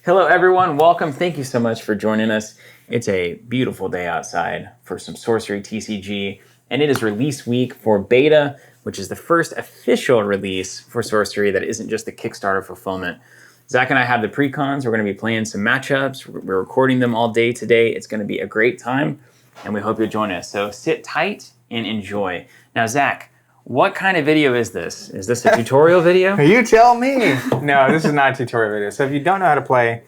Hello, everyone. Welcome. Thank you so much for joining us. It's a beautiful day outside for some Sorcery TCG, and it is release week for Beta, which is the first official release for Sorcery that isn't just the Kickstarter fulfillment. Zach and I have the Precons. We're going to be playing some matchups. We're recording them all day today. It's going to be a great time, and we hope you'll join us. So sit tight and enjoy. Now, Zach, what kind of video is this? Is this a tutorial video? You tell me. No, this is not a tutorial video. So if you don't know how to play,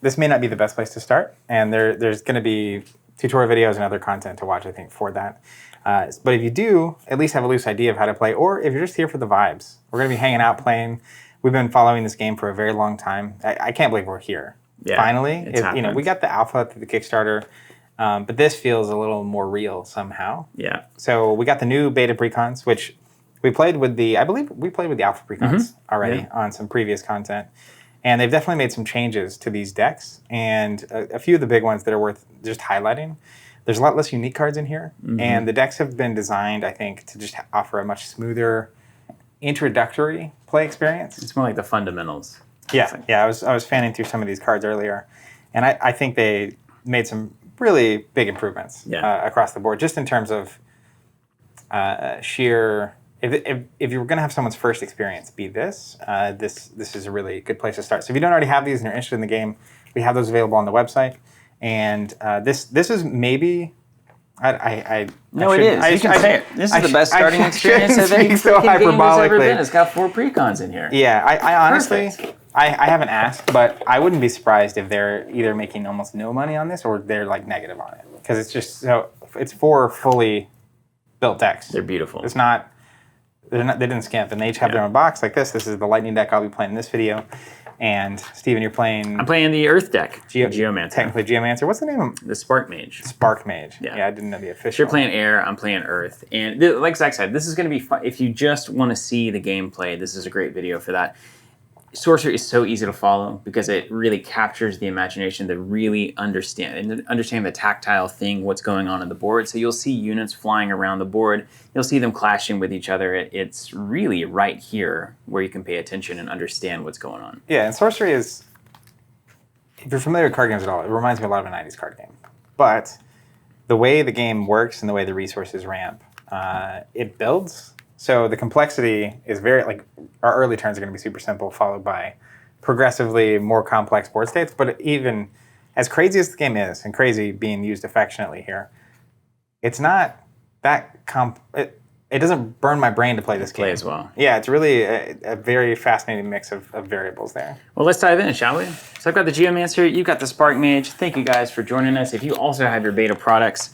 this may not be the best place to start. And there's going to be tutorial videos and other content to watch, I think, for that. But if you do, at least have a loose idea of how to play, or if you're just here for the vibes, we're going to be hanging out playing. We've been following this game for a very long time. I can't believe we're here. Yeah, finally, we got the alpha through the Kickstarter. But this feels a little more real somehow. Yeah. So we got the new Beta Precons, which we played with I believe we played with the Alpha Precons already on some previous content. And they've definitely made some changes to these decks. And a few of the big ones that are worth just highlighting. There's a lot less unique cards in here. And the decks have been designed, I think, to just offer a much smoother introductory play experience. It's more like the fundamentals. Yeah. I was fanning through some of these cards earlier. And I think they made some really big improvements across the board, just in terms of sheer. If you were going to have someone's first experience be this is a really good place to start. So if you don't already have these and you're interested in the game, we have those available on the website. And this is maybe. It is. You can say it. This is the best starting experience of any so freaking game there's ever been. hyperbolically. It's got 4 Precons in here. Yeah, I honestly. Perfect. I haven't asked, but I wouldn't be surprised if they're either making almost no money on this or they're like negative on it, because it's just it's 4 fully built decks. They're beautiful. It's not they didn't skimp, and they each have their own box like this. This is the lightning deck I'll be playing in this video, and Steven, you're playing. I'm playing the Earth deck, Geomancer. Technically Geomancer. What's the name of the Sparkmage? Sparkmage. Yeah, I didn't know the official. So you're playing Air. I'm playing Earth, and like Zach said, this is going to be fun. If you just want to see the gameplay, this is a great video for that. Sorcery is so easy to follow because it really captures the imagination to really understand the tactile thing, what's going on the board. So you'll see units flying around the board. You'll see them clashing with each other. It's really right here where you can pay attention and understand what's going on. Yeah, and Sorcery is, if you're familiar with card games at all, it reminds me a lot of a 90s card game. But the way the game works and the way the resources ramp, it builds. So the complexity is very, like, our early turns are going to be super simple, followed by progressively more complex board states. But even as crazy as the game is, and crazy being used affectionately here, it's not that it doesn't burn my brain to play this game. Play as well. Yeah, it's really a very fascinating mix of variables there. Well, let's dive in, shall we? So I've got the Geomancer, you've got the Sparkmage. Thank you guys for joining us. If you also have your beta products,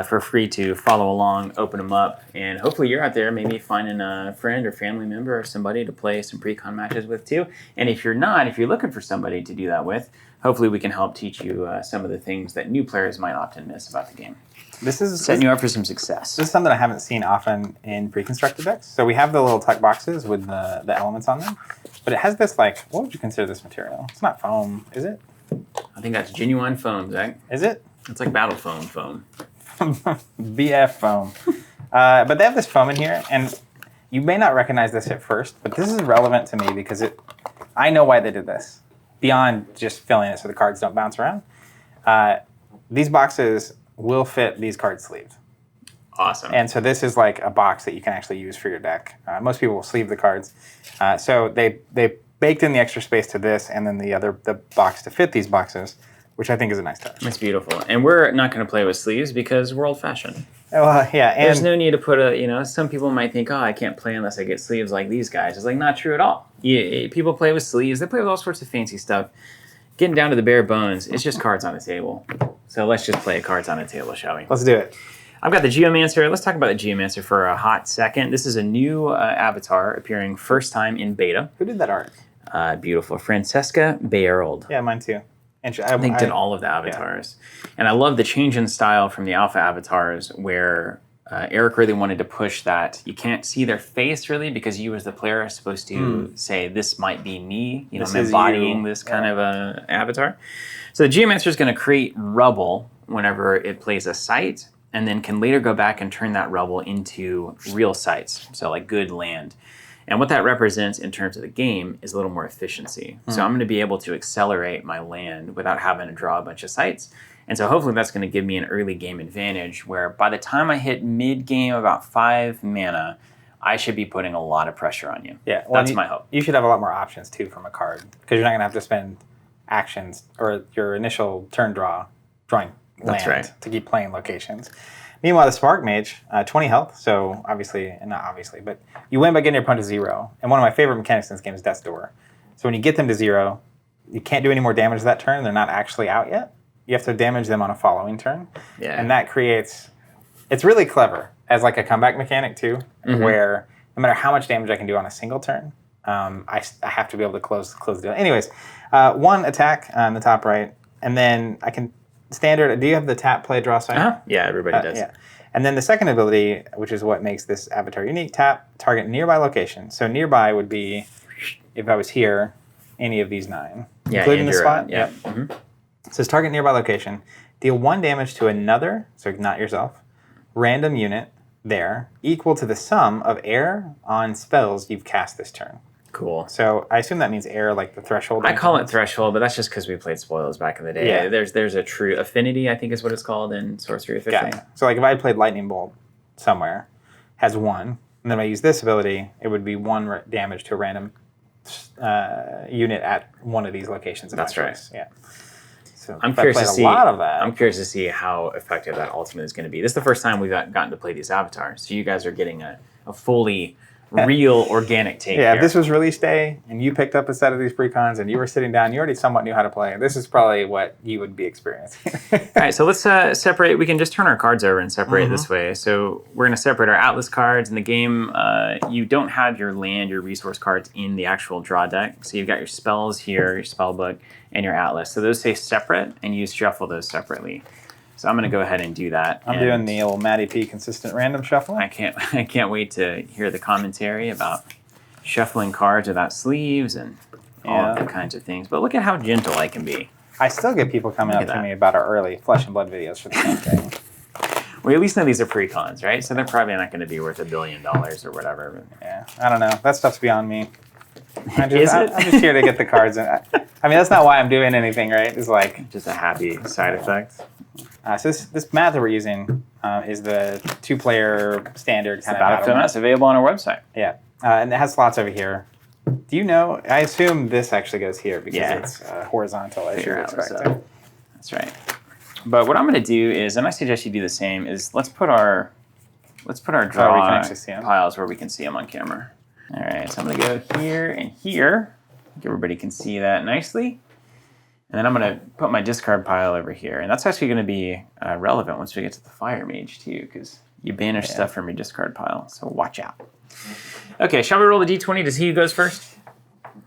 for free to follow along, open them up, and hopefully you're out there maybe finding a friend or family member or somebody to play some Precon matches with too. And if you're not, if you're looking for somebody to do that with, hopefully we can help teach you some of the things that new players might often miss about the game. This is setting you up for some success. This is something I haven't seen often in pre-constructed decks. So we have the little tuck boxes with the elements on them, but it has this, like, what would you consider this material? It's not foam, is it? I think that's genuine foam, Zach. Is it? It's like battle foam. BF foam. But they have this foam in here, and you may not recognize this at first, but this is relevant to me because I know why they did this, beyond just filling it so the cards don't bounce around. These boxes will fit these card sleeves. Awesome. And so this is like a box that you can actually use for your deck. Most people will sleeve the cards. So they baked in the extra space to this, and then the box to fit these boxes, which I think is a nice touch. It's beautiful. And we're not going to play with sleeves because we're old-fashioned. Yeah. And there's no need to put some people might think, I can't play unless I get sleeves like these guys. It's like not true at all. People play with sleeves. They play with all sorts of fancy stuff. Getting down to the bare bones, it's just cards on a table. So let's just play cards on a table, shall we? Let's do it. I've got the Geomancer. Let's talk about the Geomancer for a hot second. This is a new avatar appearing first time in beta. Who did that art? Beautiful. Francesca Bayerold. Yeah, mine too. I think did all of the avatars. Yeah. And I love the change in style from the alpha avatars where Eric really wanted to push that. You can't see their face really because you as the player are supposed to say, this might be me. I'm embodying this kind of avatar. So the Geomancer is going to create rubble whenever it plays a site and then can later go back and turn that rubble into real sites. So like good land. And what that represents in terms of the game is a little more efficiency. So I'm going to be able to accelerate my land without having to draw a bunch of sites. And so hopefully that's going to give me an early game advantage where by the time I hit mid-game about 5 mana, I should be putting a lot of pressure on you. Yeah, well, that's my hope. You should have a lot more options too from a card because you're not going to have to spend actions or your initial turn drawing land to keep playing locations. Meanwhile, the Sparkmage, 20 health, so obviously, not obviously, but you win by getting your opponent to 0. And one of my favorite mechanics in this game is Death's Door. So when you get them to 0, you can't do any more damage that turn. They're not actually out yet. You have to damage them on a following turn. Yeah. And that creates, it's really clever as like a comeback mechanic too, where no matter how much damage I can do on a single turn, I have to be able to close the deal. Anyways, 1 attack on the top right, and then I can standard. Do you have the tap, play, draw site? Yeah, everybody does. Yeah. And then the second ability, which is what makes this avatar unique, tap, target nearby location. So nearby would be, if I was here, any of these 9. Including the spot. Yeah. It says target nearby location, deal 1 damage to another, so not yourself, random unit there, equal to the sum of air on spells you've cast this turn. Cool. So I assume that means air, like the threshold. I call it threshold, but that's just because we played spoils back in the day. Yeah. There's a true affinity, I think is what it's called in sorcery officially. Yeah. So like if I played lightning bolt somewhere, has 1, and then I use this ability, it would be 1 damage to a random unit at one of these locations. That's right. Choice. Yeah. So I'm curious to see a lot of that. I'm curious to see how effective that ultimate is going to be. This is the first time we've gotten to play these avatars, so you guys are getting a fully real organic take. Yeah, if this was release day and you picked up a set of these precons and you were sitting down, you already somewhat knew how to play. This is probably what you would be experiencing. All right, so let's separate. We can just turn our cards over and separate this way. So we're going to separate our Atlas cards. In the game, you don't have your land, your resource cards in the actual draw deck. So you've got your spells here, your spell book, and your Atlas. So those stay separate, and you shuffle those separately. So I'm going to go ahead and do that. I'm doing the old Matty P consistent random shuffle. I can't wait to hear the commentary about shuffling cards without sleeves and all of the kinds of things. But look at how gentle I can be. I still get people coming up to me about our early Flesh and Blood videos for the same thing. We at least know these are precons, right? So they're probably not going to be worth $1 billion or whatever. Yeah, I don't know. That stuff's beyond me. I'm just here to get the cards in. I mean, that's not why I'm doing anything, right? It's like just a happy side effect. So this map that we're using is the 2-player standard kind of Battlefield map. It's available on our website. Yeah, and it has slots over here. Do you know? I assume this actually goes here because it's horizontal, as you would expect. That's right. But what I'm going to do is, and I suggest you do the same, is let's put our draw piles where we can see them on camera. All right, so I'm going to go here and here. I think everybody can see that nicely. And then I'm going to put my discard pile over here. And that's actually going to be relevant once we get to the Fire Mage, too, because you banish stuff from your discard pile. So watch out. Okay, shall we roll the D20 to see who goes first?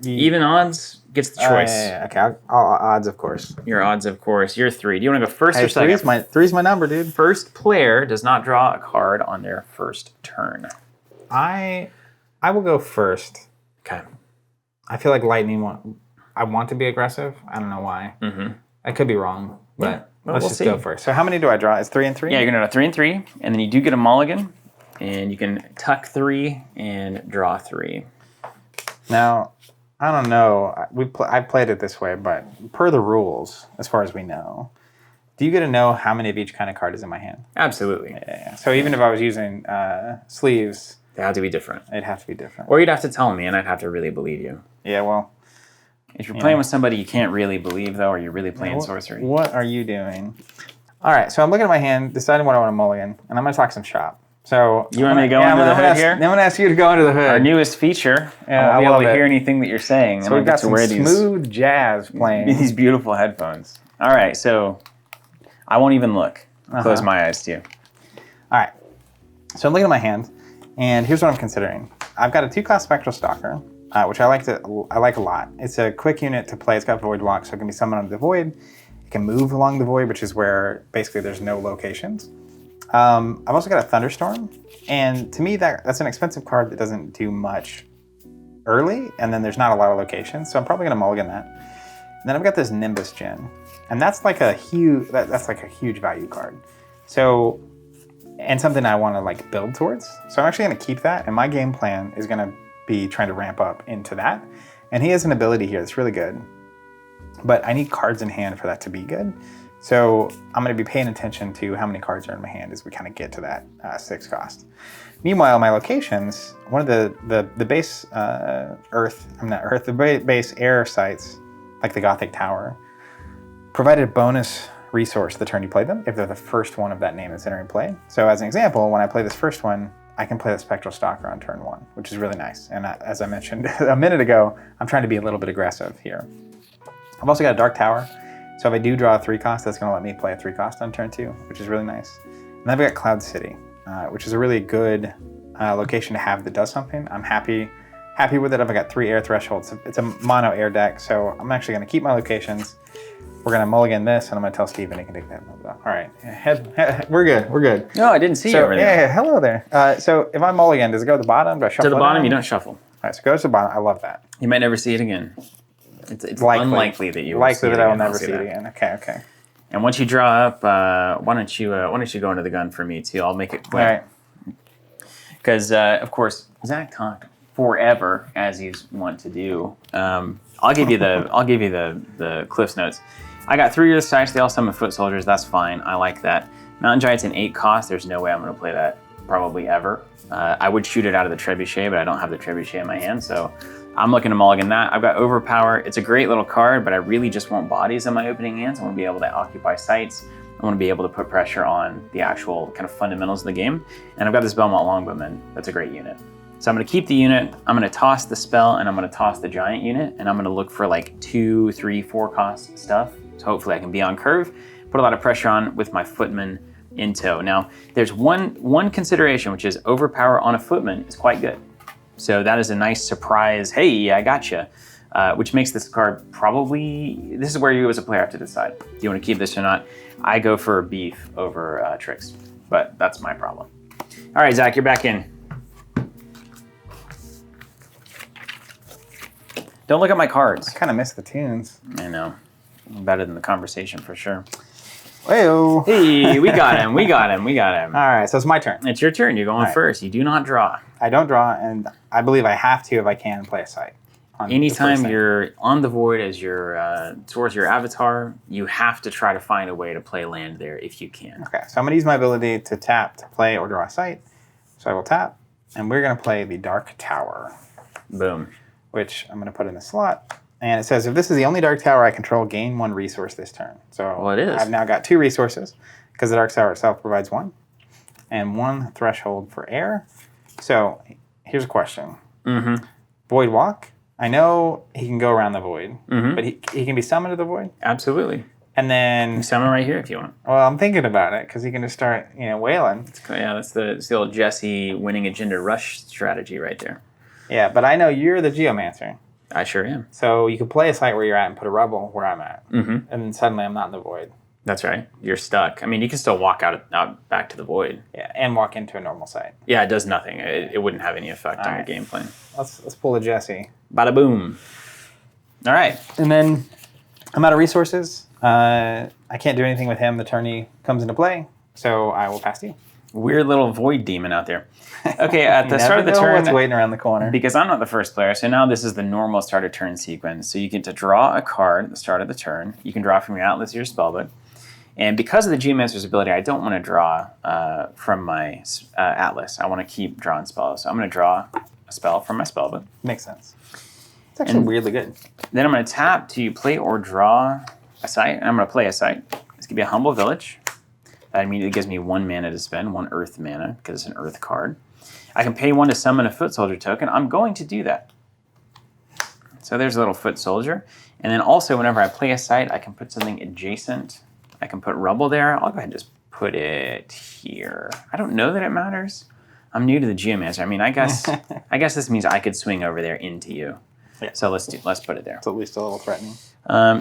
Even odds gets the choice. Okay, odds, of course. Your odds, of course. You're 3. Do you want to go first or second? Three's my number, dude. First player does not draw a card on their first turn. I will go first. Okay. I feel like Lightning I want to be aggressive. I don't know why. I could be wrong, but let's just go first. So how many do I draw? It's 3 and 3? Yeah, you're going to draw 3 and 3, and then you do get a mulligan, and you can tuck 3 and draw 3. Now, I don't know. I've played it this way, but per the rules, as far as we know, do you get to know how many of each kind of card is in my hand? Absolutely. Yeah. So even if I was using sleeves, they have to be different. It'd have to be different. Or you'd have to tell me, and I'd have to really believe you. Yeah, well. If you're playing with somebody you can't really believe, though, or you're really playing sorcery. What are you doing? All right, so I'm looking at my hand, deciding what I want to mulligan, and I'm going to talk some shop. So you want me to go under the hood here? I'm going to ask you to go under the hood. Our newest feature. I won't be able to hear anything that you're saying. So we've got some smooth jazz playing. These beautiful headphones. All right, so I won't even look. Close my eyes too. All right, so I'm looking at my hand, and here's what I'm considering. I've got a 2-cost Spectral Stalker, which I like a lot. It's a quick unit to play. It's got Void Walk, so it can be summoned under the Void. It can move along the Void, which is where basically there's no locations. I've also got a Thunderstorm, and to me that's an expensive card that doesn't do much early, and then there's not a lot of locations, so I'm probably going to mulligan that. And then I've got this Nimbus Gen, and that's like a huge value card. So, and something I want to like build towards. So I'm actually going to keep that, and my game plan is going to be trying to ramp up into that. And he has an ability here that's really good, but I need cards in hand for that to be good. So I'm going to be paying attention to how many cards are in my hand as we kind of get to that 6 cost. Meanwhile, my locations, one of the base base air sites, like the Gothic Tower, provided a bonus resource the turn you play them if they're the first one of that name that's entering play. So as an example, when I play this first one, I can play the Spectral Stalker on turn 1, which is really nice. And as I mentioned a minute ago, I'm trying to be a little bit aggressive here. I've also got a Dark Tower. So if I do draw a 3 cost, that's going to let me play a 3 cost on turn 2, which is really nice. And then I've got Cloud City, which is a really good location to have that does something. I'm happy with it. I've got 3 air thresholds. It's a mono air deck, so I'm actually going to keep my locations. We're going to mulligan this, and I'm going to tell Steven he can take that. All right, we're good. We're good. No, I didn't see you over there. Yeah, hello there. So if I mulligan, does it go to the bottom? Do I shuffle To the bottom, down? you don't shuffle. All right, so it goes to the bottom. I love that. You might never see it again. It's unlikely that you will see it again. I will never see it again. Okay. And once you draw up, why don't you go into the gun for me too? I'll make it quick. All right. Because of course Zach talked forever as you want to do. I'll give you the Cliff's Notes. I got 3 of the sites. They all summon foot soldiers. That's fine. I like that. Mountain Giant's an 8 cost. There's no way I'm going to play that probably ever. I would shoot it out of the Trebuchet, but I don't have the Trebuchet in my hand, so I'm looking to mulligan that. I've got Overpower. It's a great little card, but I really just want bodies in my opening hands. I want to be able to occupy sites. I want to be able to put pressure on the actual kind of fundamentals of the game. And I've got this Belmont Longbowman. That's a great unit. So I'm going to keep the unit. I'm going to toss the spell, and I'm going to toss the giant unit, and I'm going to look for like 2, 3, 4 cost stuff. So hopefully I can be on curve, put a lot of pressure on with my footman in tow. Now, there's one consideration, which is Overpower on a footman is quite good. So that is a nice surprise. Hey, I gotcha. Which makes this card probably, this is where you as a player have to decide. Do you want to keep this or not? I go for beef over tricks, but that's my problem. All right, Zach, you're back in. Don't look at my cards. I kind of miss the tunes. I know. Better than the conversation for sure. Hey-o. Hey, we got him. All right, so it's my turn. It's your turn. You're going first. You do not draw. I don't draw, and I believe I have to if I can play a site. Anytime you're on the void as your towards your avatar, you have to try to find a way to play land there if you can. Okay, so I'm going to use my ability to tap to play or draw a site. So I will tap, and we're going to play the Dark Tower. Boom. Which I'm going to put in the slot. And it says, if this is the only Dark Tower I control, gain 1 resource this turn. So well, it is. I've now got 2 resources because the Dark Tower itself provides 1. And 1 threshold for air. So here's a question. Mm-hmm. Void Walk. I know he can go around the void, but he can be summoned to the void? Absolutely. And then... You can summon right here if you want. Well, I'm thinking about it because he can just start, wailing. Yeah, that's the old Jesse winning agenda rush strategy right there. Yeah, but I know you're the Geomancer. I sure am. So you can play a site where you're at and put a rebel where I'm at. Mm-hmm. And then suddenly I'm not in the void. That's right. You're stuck. I mean, you can still walk out back to the void. Yeah, and walk into a normal site. Yeah, it does nothing. It wouldn't have any effect on your game plan. Let's pull a Jesse. Bada boom. All right. And then I'm out of resources. I can't do anything with him. The turn he comes into play. So I will pass to you. Weird little void demon out there. Okay, at the start of the turn, what's waiting around the corner. Because I'm not the first player, so now this is the normal start of turn sequence. So you get to draw a card at the start of the turn. You can draw from your Atlas or your spellbook. And because of the Geomancer's ability, I don't want to draw from my Atlas. I want to keep drawing spells. So I'm going to draw a spell from my spellbook. Makes sense. It's actually weirdly good. Then I'm going to tap to play or draw a site. And I'm going to play a site. This going to be a Humble Village. That immediately gives me 1 mana to spend, 1 earth mana, because it's an earth card. I can pay 1 to summon a foot soldier token. I'm going to do that. So there's a little foot soldier. And then also, whenever I play a site, I can put something adjacent. I can put rubble there. I'll go ahead and just put it here. I don't know that it matters. I'm new to the Geomancer. I mean, I guess this means I could swing over there into you. Yeah. So let's put it there. It's at least a little threatening.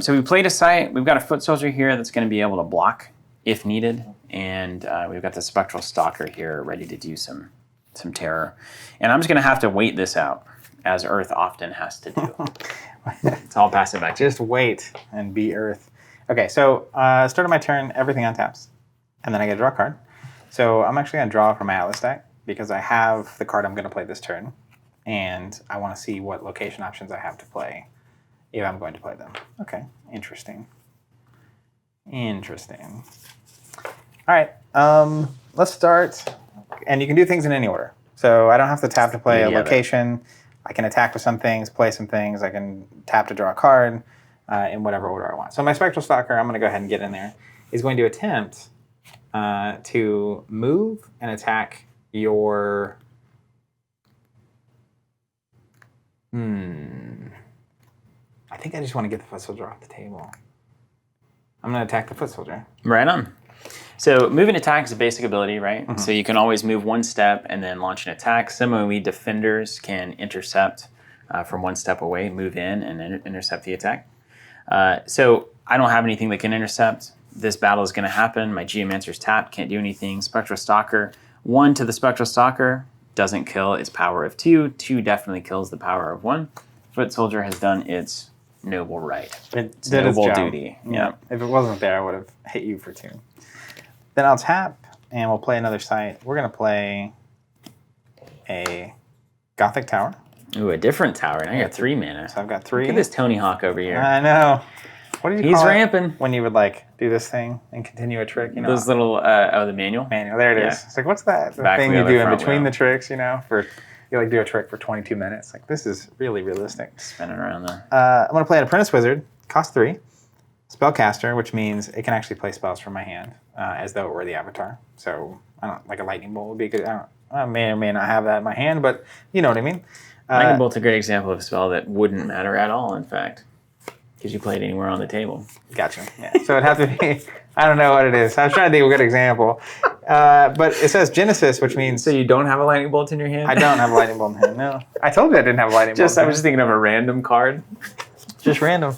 So we played a site. We've got a foot soldier here that's going to be able to block if needed. And we've got the Spectral Stalker here ready to do some terror. And I'm just going to have to wait this out, as Earth often has to do. It's all passive action. Just wait and be Earth. Okay, so start of my turn, everything untaps. And then I get to draw a card. So I'm actually going to draw from my Atlas deck because I have the card I'm going to play this turn. and I want to see what location options I have to play if I'm going to play them. Okay, interesting. Interesting. All right, let's start. And you can do things in any order. So I don't have to tap to play a location. I can attack with some things, play some things. I can tap to draw a card in whatever order I want. So my Spectral Stalker, I'm going to go ahead and get in there, is going to attempt to move and attack your... I think I just want to get the Foot Soldier off the table. I'm going to attack the Foot Soldier. Right on. So move and attack is a basic ability, right? Mm-hmm. So you can always move one step and then launch an attack. Similarly, defenders can intercept from one step away, move in, and intercept the attack. So I don't have anything that can intercept. This battle is going to happen. My Geomancer's tapped, can't do anything. Spectral Stalker, 1 to the Spectral Stalker, doesn't kill its power of 2. 2 definitely kills the power of 1. Foot Soldier has done its noble right. It did its noble duty. Yeah. If it wasn't there, I would have hit you for 2. Then I'll tap, and we'll play another site. We're going to play a Gothic Tower. Ooh, a different tower. And I got 3 mana. So I've got 3. Look at this Tony Hawk over here. I know. What did you He's call ramping. It when you would like do this thing and continue a trick? You know, those little the manual. Manual. There it is. It's like, what's that? The thing you do in between the tricks. You know, you like do a trick for 22 minutes. Like, this is really realistic. Spinning around there. I'm gonna play an Apprentice Wizard. Cost 3. Spellcaster, which means it can actually play spells from my hand as though it were the avatar. So I don't like a lightning bolt would be good. I may or may not have that in my hand, but you know what I mean. Lightning bolt's a great example of a spell that wouldn't matter at all. In fact, because you play it anywhere on the table. Gotcha. Yeah. So it'd have to be. I don't know what it is. I was trying to think of a good example, but it says Genesis, which means. So you don't have a lightning bolt in your hand? I don't have a lightning bolt in my hand. No, I told you I didn't have a lightning bolt. I was just thinking of a random card. Just random.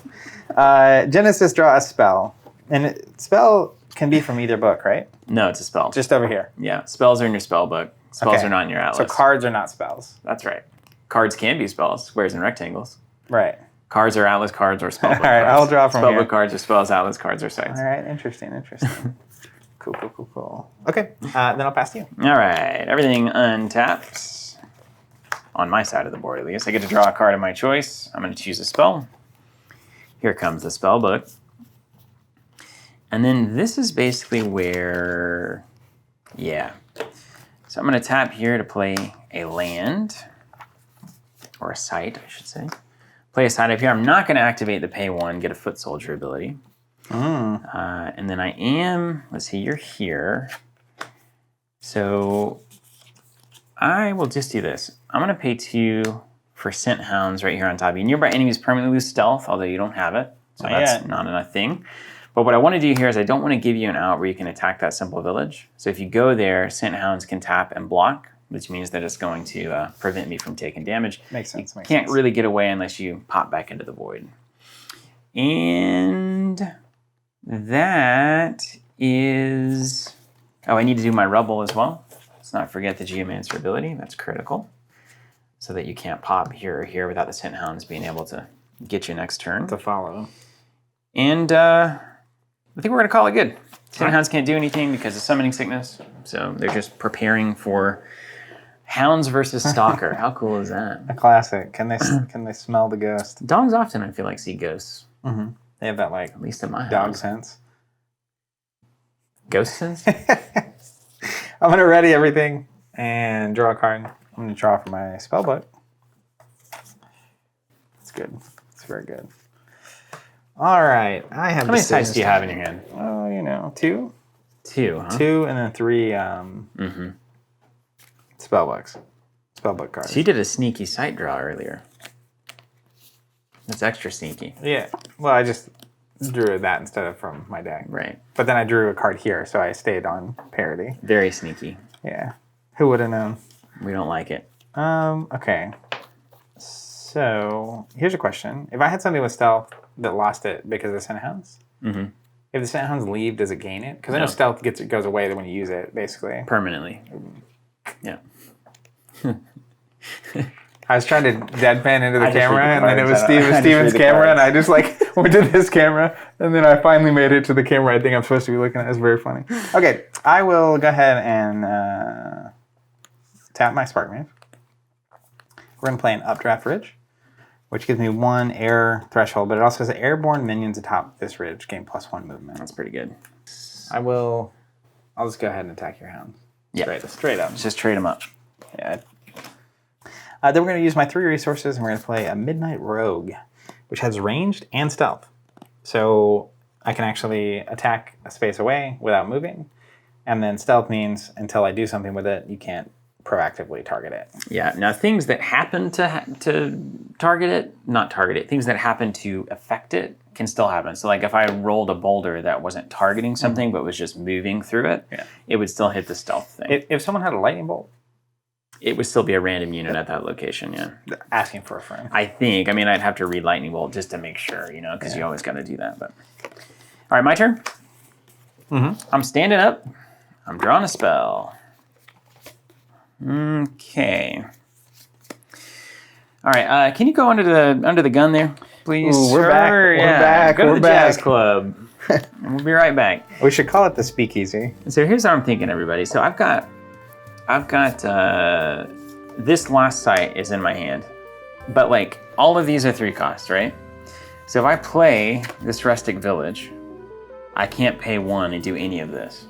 Genesis, draw a spell. And spell can be from either book, right? No, it's a spell. Just over here. Yeah, spells are in your spell book. Spells are not in your atlas. So cards are not spells. That's right. Cards can be spells, squares and rectangles. Right. Cards are atlas cards or spellbook cards. All right, I'll draw from here. Spellbook cards are spells, atlas cards are sites. All right, interesting. Cool. Okay, then I'll pass to you. All right, everything untapped. On my side of the board, at least. I get to draw a card of my choice. I'm going to choose a spell. Here comes the spell book. And then this is basically where, So I'm going to tap here to play a land, or a site, I should say. Play a site up here. I'm not going to activate the pay 1, get a Foot Soldier ability. And then I am, let's see, you're here. So I will just do this. I'm going to pay 2 for Scent Hounds right here on top of you. Nearby enemies permanently lose stealth, although you don't have it. So that's not enough thing. But what I want to do here is I don't want to give you an out where you can attack that simple village. So if you go there, Scent Hounds can tap and block, which means that it's going to prevent me from taking damage. Makes sense. You can't really get away unless you pop back into the void. And that is... Oh, I need to do my Rubble as well. Let's not forget the Geomancer ability. That's critical. So that you can't pop here or here without the Scent Hounds being able to get you next turn. To follow. And I think we're going to call it good. Scent Hounds can't do anything because of summoning sickness. So they're just preparing for Hounds versus Stalker. How cool is that? A classic. Can they smell the ghost? Dogs often, I feel like, see ghosts. Mm-hmm. They have that, like, at least in my dog house. sense. Ghost sense? I'm going to ready everything and draw a card. I'm going to draw from my spell book. It's good. It's very good. All right. I have. How many sites do you have in your hand? Oh, 2. 2, huh? 2 and then 3 spell books. Spellbook cards. So you did a sneaky sight draw earlier. That's extra sneaky. Yeah. Well, I just drew that instead of from my deck. Right. But then I drew a card here, so I stayed on parity. Very sneaky. Yeah. Who would have known? We don't like it. Okay. So here's a question. If I had something with stealth that lost it because of the Scent Hounds, if the Scent Hounds leave, does it gain it? Because I know stealth goes away when you use it, basically. Permanently. Yeah. I was trying to deadpan into the camera, and then it was Steven's camera, and I just like went to this camera, and then I finally made it to the camera I think I'm supposed to be looking at. It's very funny. Okay, I will go ahead and tap my Sparkmage. we're going to play an Updraft Ridge, which gives me 1 air threshold, but it also has airborne minions atop this ridge, gain +1 movement. That's pretty good. I'll just go ahead and attack your hound. Yeah. Straight up. Let's just trade them up. Yeah. Then we're going to use my 3 resources, and we're going to play a Midnight Rogue, which has ranged and stealth. So I can actually attack a space away without moving, and then stealth means until I do something with it, you can't proactively target it. Yeah. Now, things that happen to target it, not target it, things that happen to affect it can still happen. So, like if I rolled a boulder that wasn't targeting something but was just moving through it, it would still hit the stealth thing. If someone had a lightning bolt, it would still be a random unit at that location, yeah. Asking for a friend. I think. I mean, I'd have to read lightning bolt just to make sure, because you always got to do that. But all right, my turn. I'm standing up. I'm drawing a spell. Okay. All right. Can you go under the gun there, please? Ooh, we're back. We're back. Go to We're the back. Jazz Club. And we'll be right back. We should call it the Speakeasy. So here's how I'm thinking, everybody. So I've got this last site is in my hand, but like all of these are 3 costs, right? So if I play this rustic village, I can't pay 1 and do any of this.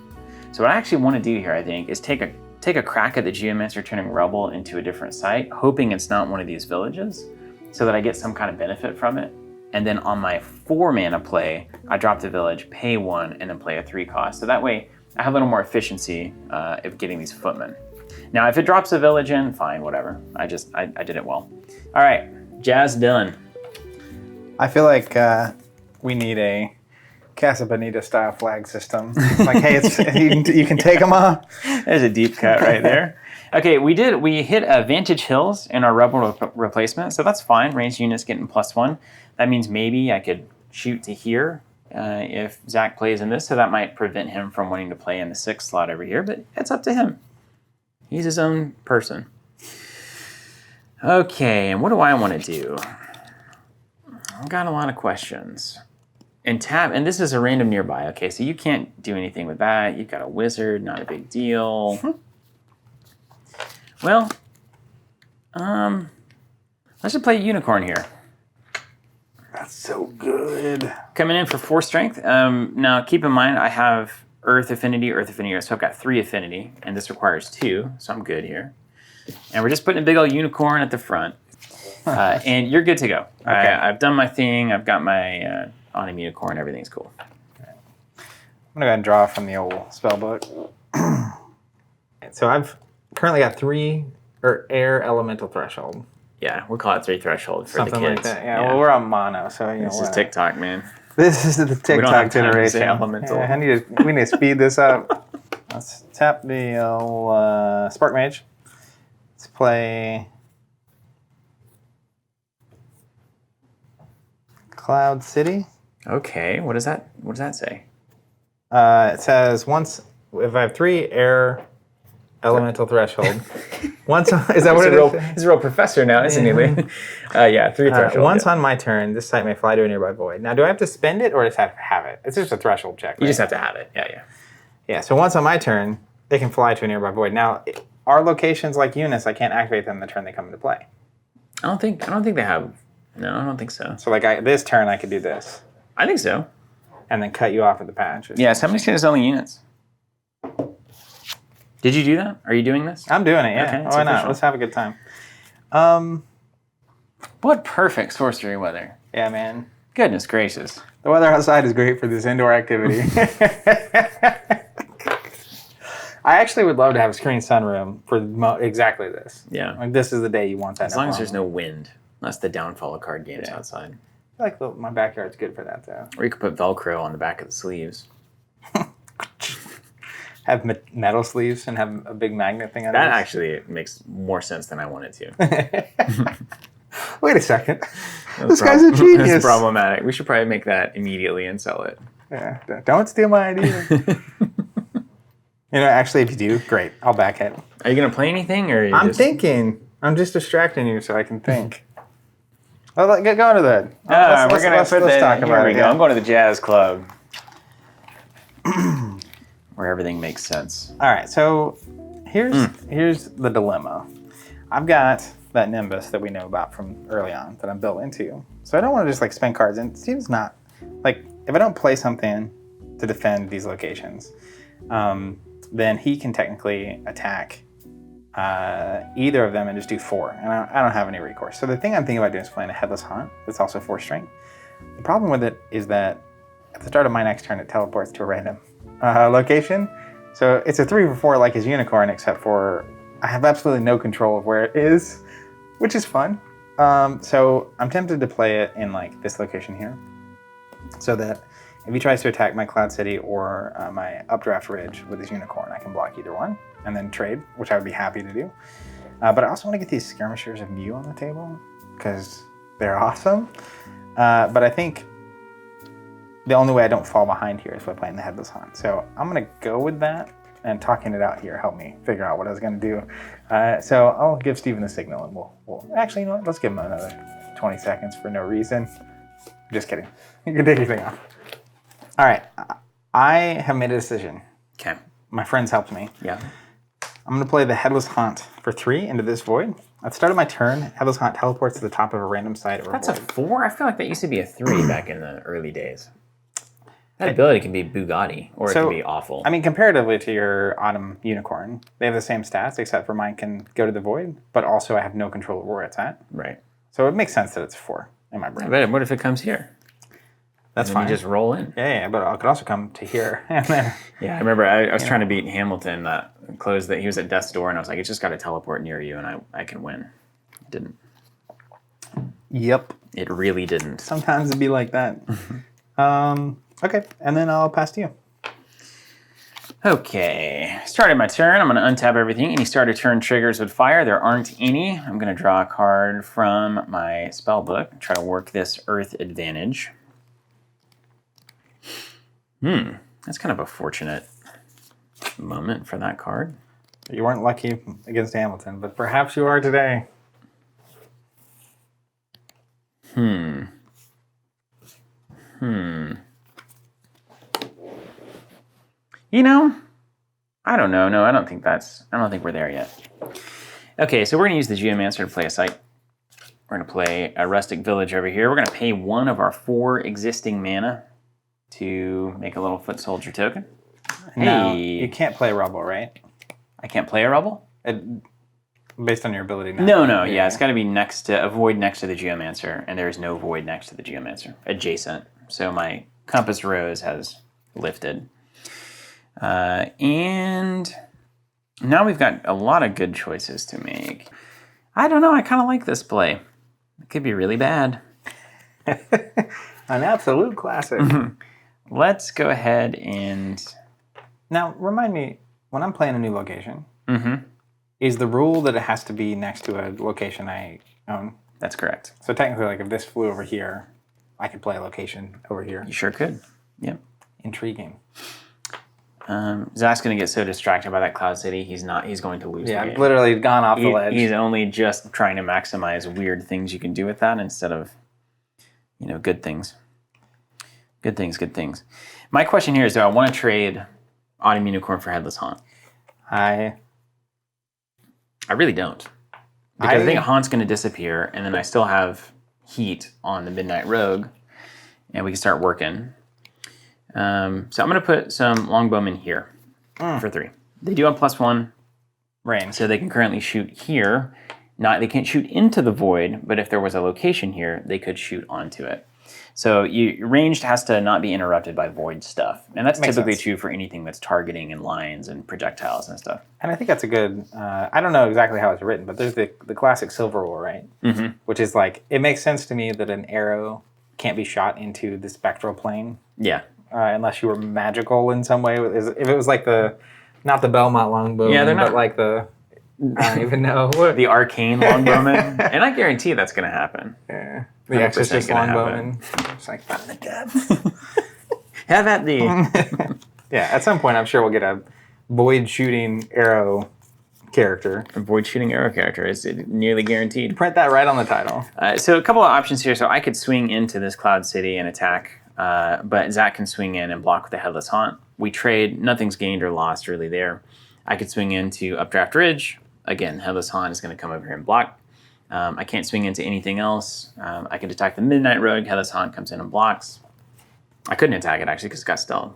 So what I actually want to do here, I think, is take a crack at the Geomancer turning rubble into a different site, hoping it's not one of these villages, so that I get some kind of benefit from it. And then on my 4 mana play, I drop the village, pay 1, and then play a 3 cost. So that way I have a little more efficiency of getting these footmen. Now, if it drops a village in, fine, whatever. I did it well. All right, Jazz done. I feel like we need a Casa Bonita style flag system. Like, hey, you can take them off. There's a deep cut right there. Okay, we hit Vantage Hills in our Rebel replacement, so that's fine. Ranged units getting +1. That means maybe I could shoot to here if Zach plays in this, so that might prevent him from wanting to play in the 6th slot over here, but it's up to him. He's his own person. Okay, and what do I want to do? I've got a lot of questions. And this is a random nearby. Okay, so you can't do anything with that. You've got a wizard, not a big deal. Well, let's just play Unicorn here. That's so good. Coming in for 4 strength. Now, keep in mind, I have Earth Affinity, so I've got 3 Affinity, and this requires 2, so I'm good here. And we're just putting a big old Unicorn at the front. And you're good to go. Okay. I've done my thing. I've got my on a Unicorn. Everything's cool. I'm going to go ahead and draw from the old spell book. So I've currently got 3 air elemental threshold. Yeah, we'll call it 3 threshold for Something the kids. like that. Yeah, well, we're on mono, so this is TikTok, man. This is the We don't TikTok have time to generation. say elemental. Yeah, we need to speed this up. Let's tap the Sparkmage. Let's play Cloud City. Okay, what does that say? It says if I have 3 air elemental threshold. Is that what it is? He's a real professor now, isn't he, Lee? Yeah, 3 threshold. Once on my turn, this site may fly to a nearby void. Now, do I have to spend it or just have to have it? It's just a threshold check. You just have to have it. Yeah. Yeah. So once on my turn, they can fly to a nearby void. Now, our locations like Eunice, I can't activate them the turn they come into play. I don't think they have. No, I don't think so. So like this turn, I could do this. I think so. And then cut you off at the patch. Yeah, somebody's going to only units. Did you do that? Are you doing this? I'm doing it, yeah. Okay, Why not? official. Let's have a good time. What perfect sorcery weather. Yeah, man. Goodness gracious. The weather outside is great for this indoor activity. I actually would love to have a screen sunroom for exactly this. Yeah. Like this is the day you want that. As long as there's no wind. That's the downfall of card games outside. I feel like my backyard's good for that, though. Or you could put Velcro on the back of the sleeves. Have metal sleeves and have a big magnet thing on it. That actually makes more sense than I wanted to. Wait a second. This guy's a genius. It's problematic. We should probably make that immediately and sell it. Yeah, don't steal my idea. Actually, if you do, great. I'll back it. Are you going to play anything? Or I'm thinking. I'm just distracting you so I can think. Well, get going to that. Let's talk about it. Here we go. Yeah. I'm going to the Jazz Club. Where everything makes sense. All right, so here's the dilemma. I've got that Nimbus that we know about from early on that I'm built into. So I don't want to just like spend cards, and it seems not like if I don't play something to defend these locations, then he can technically attack either of them and just do 4, and I don't have any recourse. So the thing I'm thinking about doing is playing a Headless Haunt that's also 4 strength. The problem with it is that at the start of my next turn, it teleports to a random location. So it's a 3 for 4 like his Unicorn, except for I have absolutely no control of where it is, which is fun. So I'm tempted to play it in like this location here, so that if he tries to attack my Cloud City or my Updraft Ridge with his Unicorn, I can block either one and then trade, which I would be happy to do. But I also want to get these Skirmishers of Mew on the table because they're awesome. But I think the only way I don't fall behind here is by playing the Headless Haunt. So I'm going to go with that, and talking it out here helped me figure out what I was going to do. So I'll give Steven the signal, and we'll actually, you know what? Let's give him another 20 seconds for no reason. Just kidding. You can take your thing off. All right. I have made a decision. Okay. My friends helped me. Yeah. I'm going to play the Headless Haunt for 3 into this void. At the start of my turn, Headless Haunt teleports to the top of a random side or That's void. a 4? I feel like that used to be a 3 back in the early days. That ability can be Bugatti, or it can be awful. I mean, comparatively to your Autumn Unicorn, they have the same stats, except for mine can go to the void, but also I have no control of where it's at. Right. So it makes sense that it's 4 in my brain. But what if it comes here? That's and fine. You just roll in. Yeah, but it could also come to here. And then, yeah, I remember I was trying to beat Hamilton that closed that he was at death's door, and I was like, it's just got to teleport near you, and I can win. It didn't. Yep. It really didn't. Sometimes it'd be like that. Okay, and then I'll pass to you. Okay, started my turn. I'm going to untap everything. Any starter turn triggers with fire. There aren't any. I'm going to draw a card from my spell book. Try to work this Earth advantage. That's kind of a fortunate moment for that card. You weren't lucky against Hamilton, but perhaps you are today. You know, I don't know. No, I don't think we're there yet. Okay, so we're gonna use the Geomancer to play a site. We're gonna play a Rustic Village over here. We're gonna pay 1 of our 4 existing mana to make a little Foot Soldier token. Now, you can't play Rubble, right? I can't play a Rubble? Based on your ability now. No. Yeah, it's got to be next to a void next to the Geomancer, and there is no void next to the Geomancer. Adjacent. So my Compass Rose has lifted. And now we've got a lot of good choices to make. I don't know. I kind of like this play. It could be really bad. An absolute classic. Let's go ahead and... Now, remind me, when I'm playing a new location, is the rule that it has to be next to a location I own? That's correct. So technically, like if this flew over here, I could play a location over here. You sure could. Yep. Intriguing. Zach's going to get so distracted by that Cloud City, he's going to lose the game. I've literally gone off the ledge. He's only just trying to maximize weird things you can do with that instead of, good things. Good things. My question here is, do I want to trade Autumn Unicorn for Headless Haunt? I really don't. Because I think Haunt's going to disappear, and then I still have Heat on the Midnight Rogue, and we can start working. So I'm going to put some Longbowmen here for 3. They do have +1 range, so they can currently shoot here. They can't shoot into the void, but if there was a location here, they could shoot onto it. So ranged has to not be interrupted by void stuff. And that's typically true for anything that's targeting and lines and projectiles and stuff. And I think that's a good, I don't know exactly how it's written, but there's the classic silver rule, right? Which is like, it makes sense to me that an arrow can't be shot into the spectral plane. Yeah. Unless you were magical in some way. If it was like not the Belmont longbow, but like the, I don't even know. The arcane longbowman. And I guarantee that's going to happen. Yeah. The Exorcist longbowman. It's like, from the depths. Have at thee. Yeah, at some point I'm sure we'll get a void shooting arrow character. A void shooting arrow character is nearly guaranteed. Print that right on the title. So a couple of options here. So I could swing into this Cloud City and attack, but Zach can swing in and block with the Headless Haunt. We trade, nothing's gained or lost really there. I could swing into Updraft Ridge. Again, Headless Haunt is going to come over here and block. I can't swing into anything else. I could attack the Midnight Rogue. Headless Haunt comes in and blocks. I couldn't attack it, actually, because it's got stealth.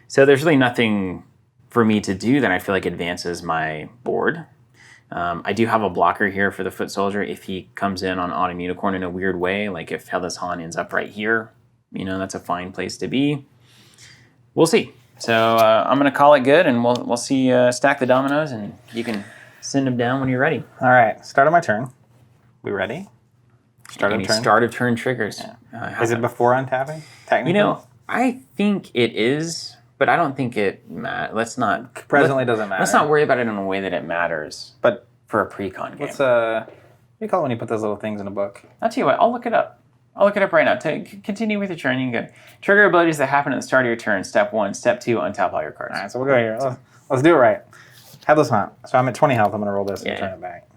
So there's really nothing for me to do that I feel like advances my board. I do have a blocker here for the Foot Soldier if he comes in on Autumn Unicorn in a weird way. Like if Headless Haunt ends up right here, that's a fine place to be. We'll see. So I'm going to call it good, and we'll see. Stack the dominoes, and you can send them down when you're ready. All right, start of my turn. We ready? Start of turn. Start of turn triggers. Yeah. Is it before untapping? Technically, I think it is, but I don't think it matters. Let's not. Presently doesn't matter. Let's not worry about it in a way that it matters. But for a Precon game. What do you call it when you put those little things in a book? I'll tell you what. I'll look it up. I'll look it up right now. Continue with your turn. You can go. Trigger abilities that happen at the start of your turn. Step 1. Step 2. Untap all your cards. All right, so we'll go here. Let's do it right. Headless Hunt. So I'm at 20 health. I'm going to roll this and turn it back.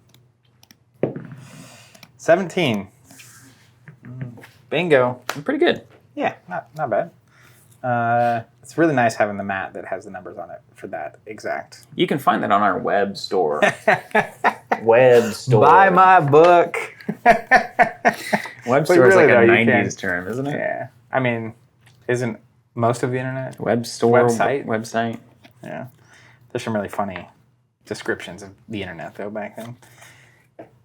17. Bingo. Pretty good. Yeah, not bad. It's really nice having the mat that has the numbers on it for that exact. You can find that on our web store. Web store. Buy my book. Web store is like a 90s term, isn't it? Yeah. I mean, isn't most of the internet? Web store. Website. Yeah. There's some really funny descriptions of the internet, though, back then.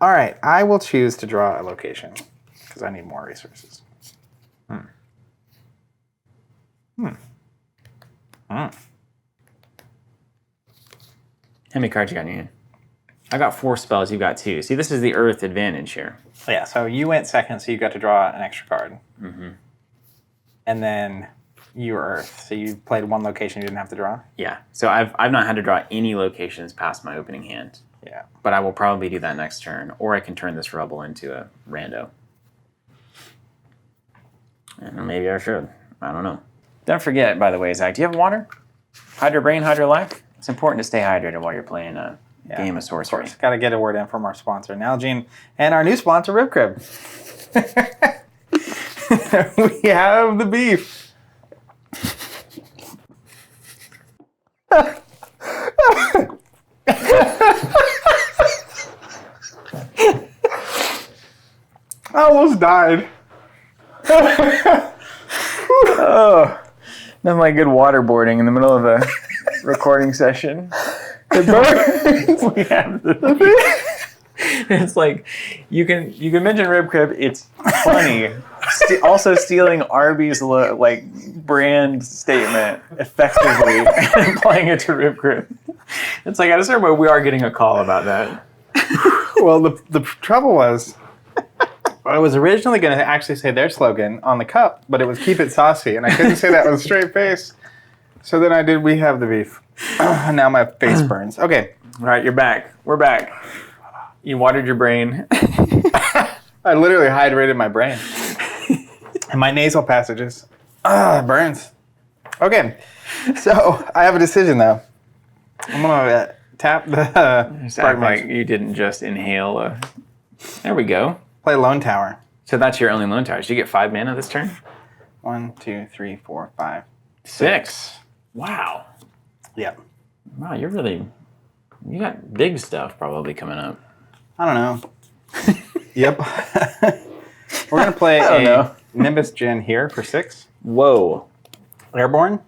All right. I will choose to draw a location because I need more resources. How many cards you got in your hand? I got 4 spells, you got 2. See, this is the Earth advantage here. Yeah, so you went second, so you got to draw an extra card. Mm-hmm. And then you were Earth, so you played one location you didn't have to draw? Yeah, so I've not had to draw any locations past my opening hand. Yeah. But I will probably do that next turn, or I can turn this Rebel into a rando. And maybe I should. I don't know. Don't forget, by the way, Zach, do you have water? Hydro Brain, Hydro Life? It's important to stay hydrated while you're playing a game of sorcery. Of course. Got to get a word in from our sponsor, Nalgene, and our new sponsor, Rib Crib. We have the beef. I almost died. Oh, nothing like good waterboarding in the middle of a recording session. The birds. We have the beef. It's like you can mention Rib Crib. It's funny. Also stealing Arby's brand statement effectively and applying it to Rib Crib. It's like at a certain point we are getting a call about that. Well, the trouble was, I was originally going to actually say their slogan on the cup, but it was "Keep it saucy," and I couldn't say that with a straight face. So then I did "We have the beef." Now my face burns. Okay. All right, you're back. We're back. You watered your brain. I literally hydrated my brain. And my nasal passages. It burns. Okay. So I have a decision, though. I'm going to tap the Sparkmage. You didn't just inhale. There we go. Play Lone Tower. So that's your only Lone Tower. Did you get 5 mana this turn? 1, 2, 3, 4, 5, 6. Wow. Yep. Wow, you got big stuff probably coming up. I don't know. Yep. We're going to play a Nimbus Gen here for 6. Whoa. Airborne.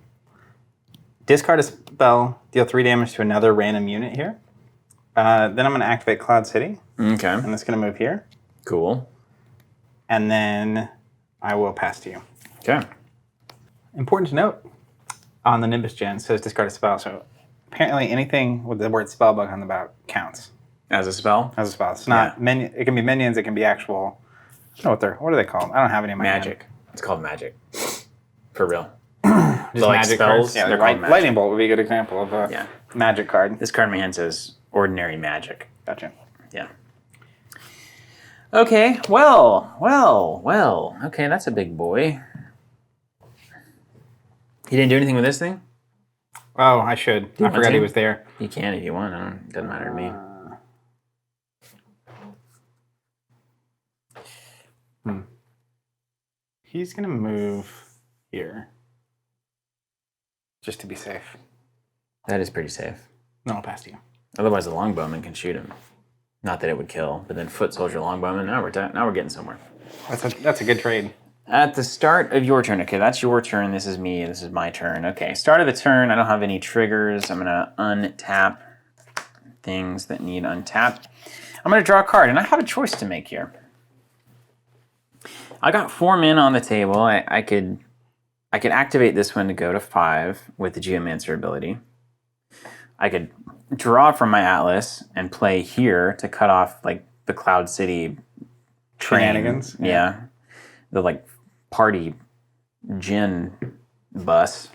Discard a spell, deal 3 damage to another random unit here. Then I'm going to activate Cloud City. Okay. And it's going to move here. Cool. And then I will pass to you. Okay. Important to note, on the Nimbus Gen, it says discard a spell. So apparently anything with the word spellbook on the back counts. As a spell? As a spell. It's not minion. It can be minions. It can be actual. I don't know what are they called? I don't have any in my magic. hand. It's called magic. For real. Just magic spells. Cards? Yeah, they're called magic. Lightning Bolt would be a good example of a magic card. This card in my hand says ordinary magic. Gotcha. Yeah. Okay. Well. Okay, that's a big boy. You didn't do anything with this thing? Oh, I should. I forgot he was there. You can if you want. It doesn't matter to me. He's going to move here. Just to be safe. That is pretty safe. No, I'll pass to you. Otherwise, the longbowman can shoot him. Not that it would kill, but then Foot Soldier Longbowman. Now we're getting somewhere. That's a good trade. At the start of your turn. Okay, that's your turn. This is me. This is my turn. Okay, start of the turn. I don't have any triggers. I'm going to untap things that need untapped. I'm going to draw a card, and I have a choice to make here. I got 4 mana on the table. I could activate this one to go to 5 with the Geomancer ability. I could draw from my Atlas and play here to cut off like the Cloud City Shenanigans. Yeah. The like party gin bus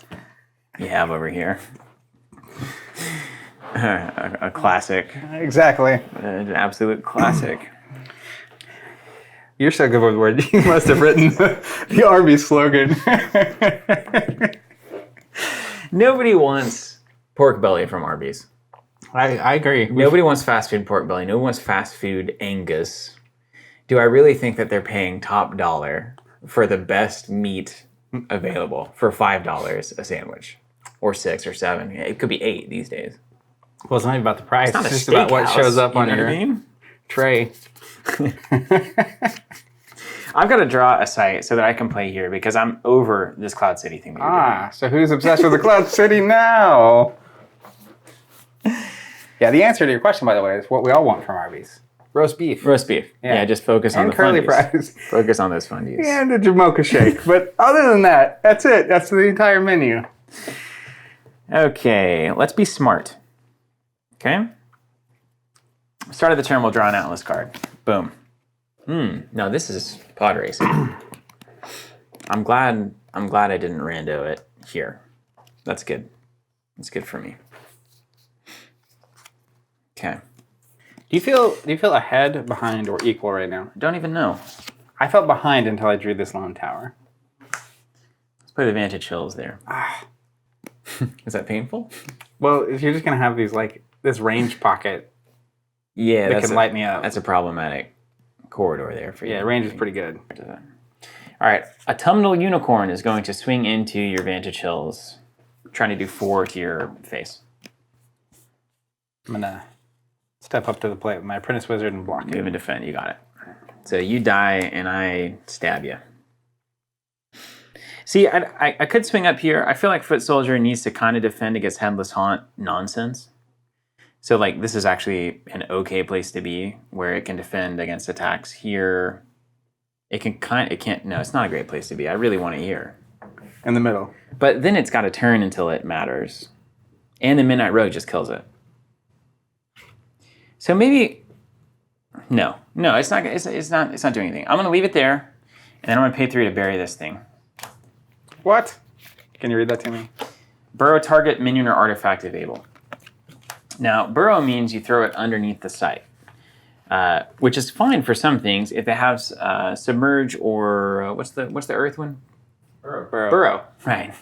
you have over here. A classic. Exactly. An absolute classic. You're so good with words. You must have written the Arby's slogan. Nobody wants pork belly from Arby's. I agree. Nobody wants fast food pork belly. Nobody wants fast food Angus. Do I really think that they're paying top dollar for the best meat available for $5 a sandwich? Or 6 or 7. It could be 8 these days. Well, it's not even about the price. It's just about what shows up on your tray. I've got to draw a site so that I can play here because I'm over this Cloud City thing that you're doing. So who's obsessed with the Cloud City now? Yeah, the answer to your question, by the way, is what we all want from Arby's. Roast beef. Roast beef. Yeah, just focus on and the curly fundies. fries. Focus on those fundies. And a Jamocha shake. But other than that, that's it. That's the entire menu. Okay, let's be smart. Okay? Start of the turn, we'll draw an Atlas card. Boom. No, this is pod racing. I'm glad I didn't rando it here. That's good. That's good for me. Okay. Do you feel ahead, behind, or equal right now? Don't even know. I felt behind until I drew this lone tower. Let's put advantage hills there. Is that painful? Well, if you're just gonna have these like this range pocket, Yeah, that can light me up. That's a problematic corridor there for you. Yeah, range is pretty good. All right, autumnal unicorn is going to swing into your vantage hills, trying to do 4 to your face. I'm gonna step up to the plate with my apprentice wizard and block Move it. and defend. You got it. So you die, and I stab you. See, I could swing up here. I feel like Foot Soldier needs to kind of defend against Headless Haunt nonsense. So, like, this is actually an okay place to be, where it can defend against attacks here. It can't. No, it's not a great place to be. I really want it here. In the middle. But then it's got to turn until it matters, and the Midnight Road just kills it. So maybe, no, it's not. It's not doing anything. I'm gonna leave it there, and then I'm gonna pay 3 to bury this thing. What? Can you read that to me? Burrow target minion or artifact if able. Now, burrow means you throw it underneath the site, which is fine for some things if it has submerge or what's the earth one? Burrow. Right.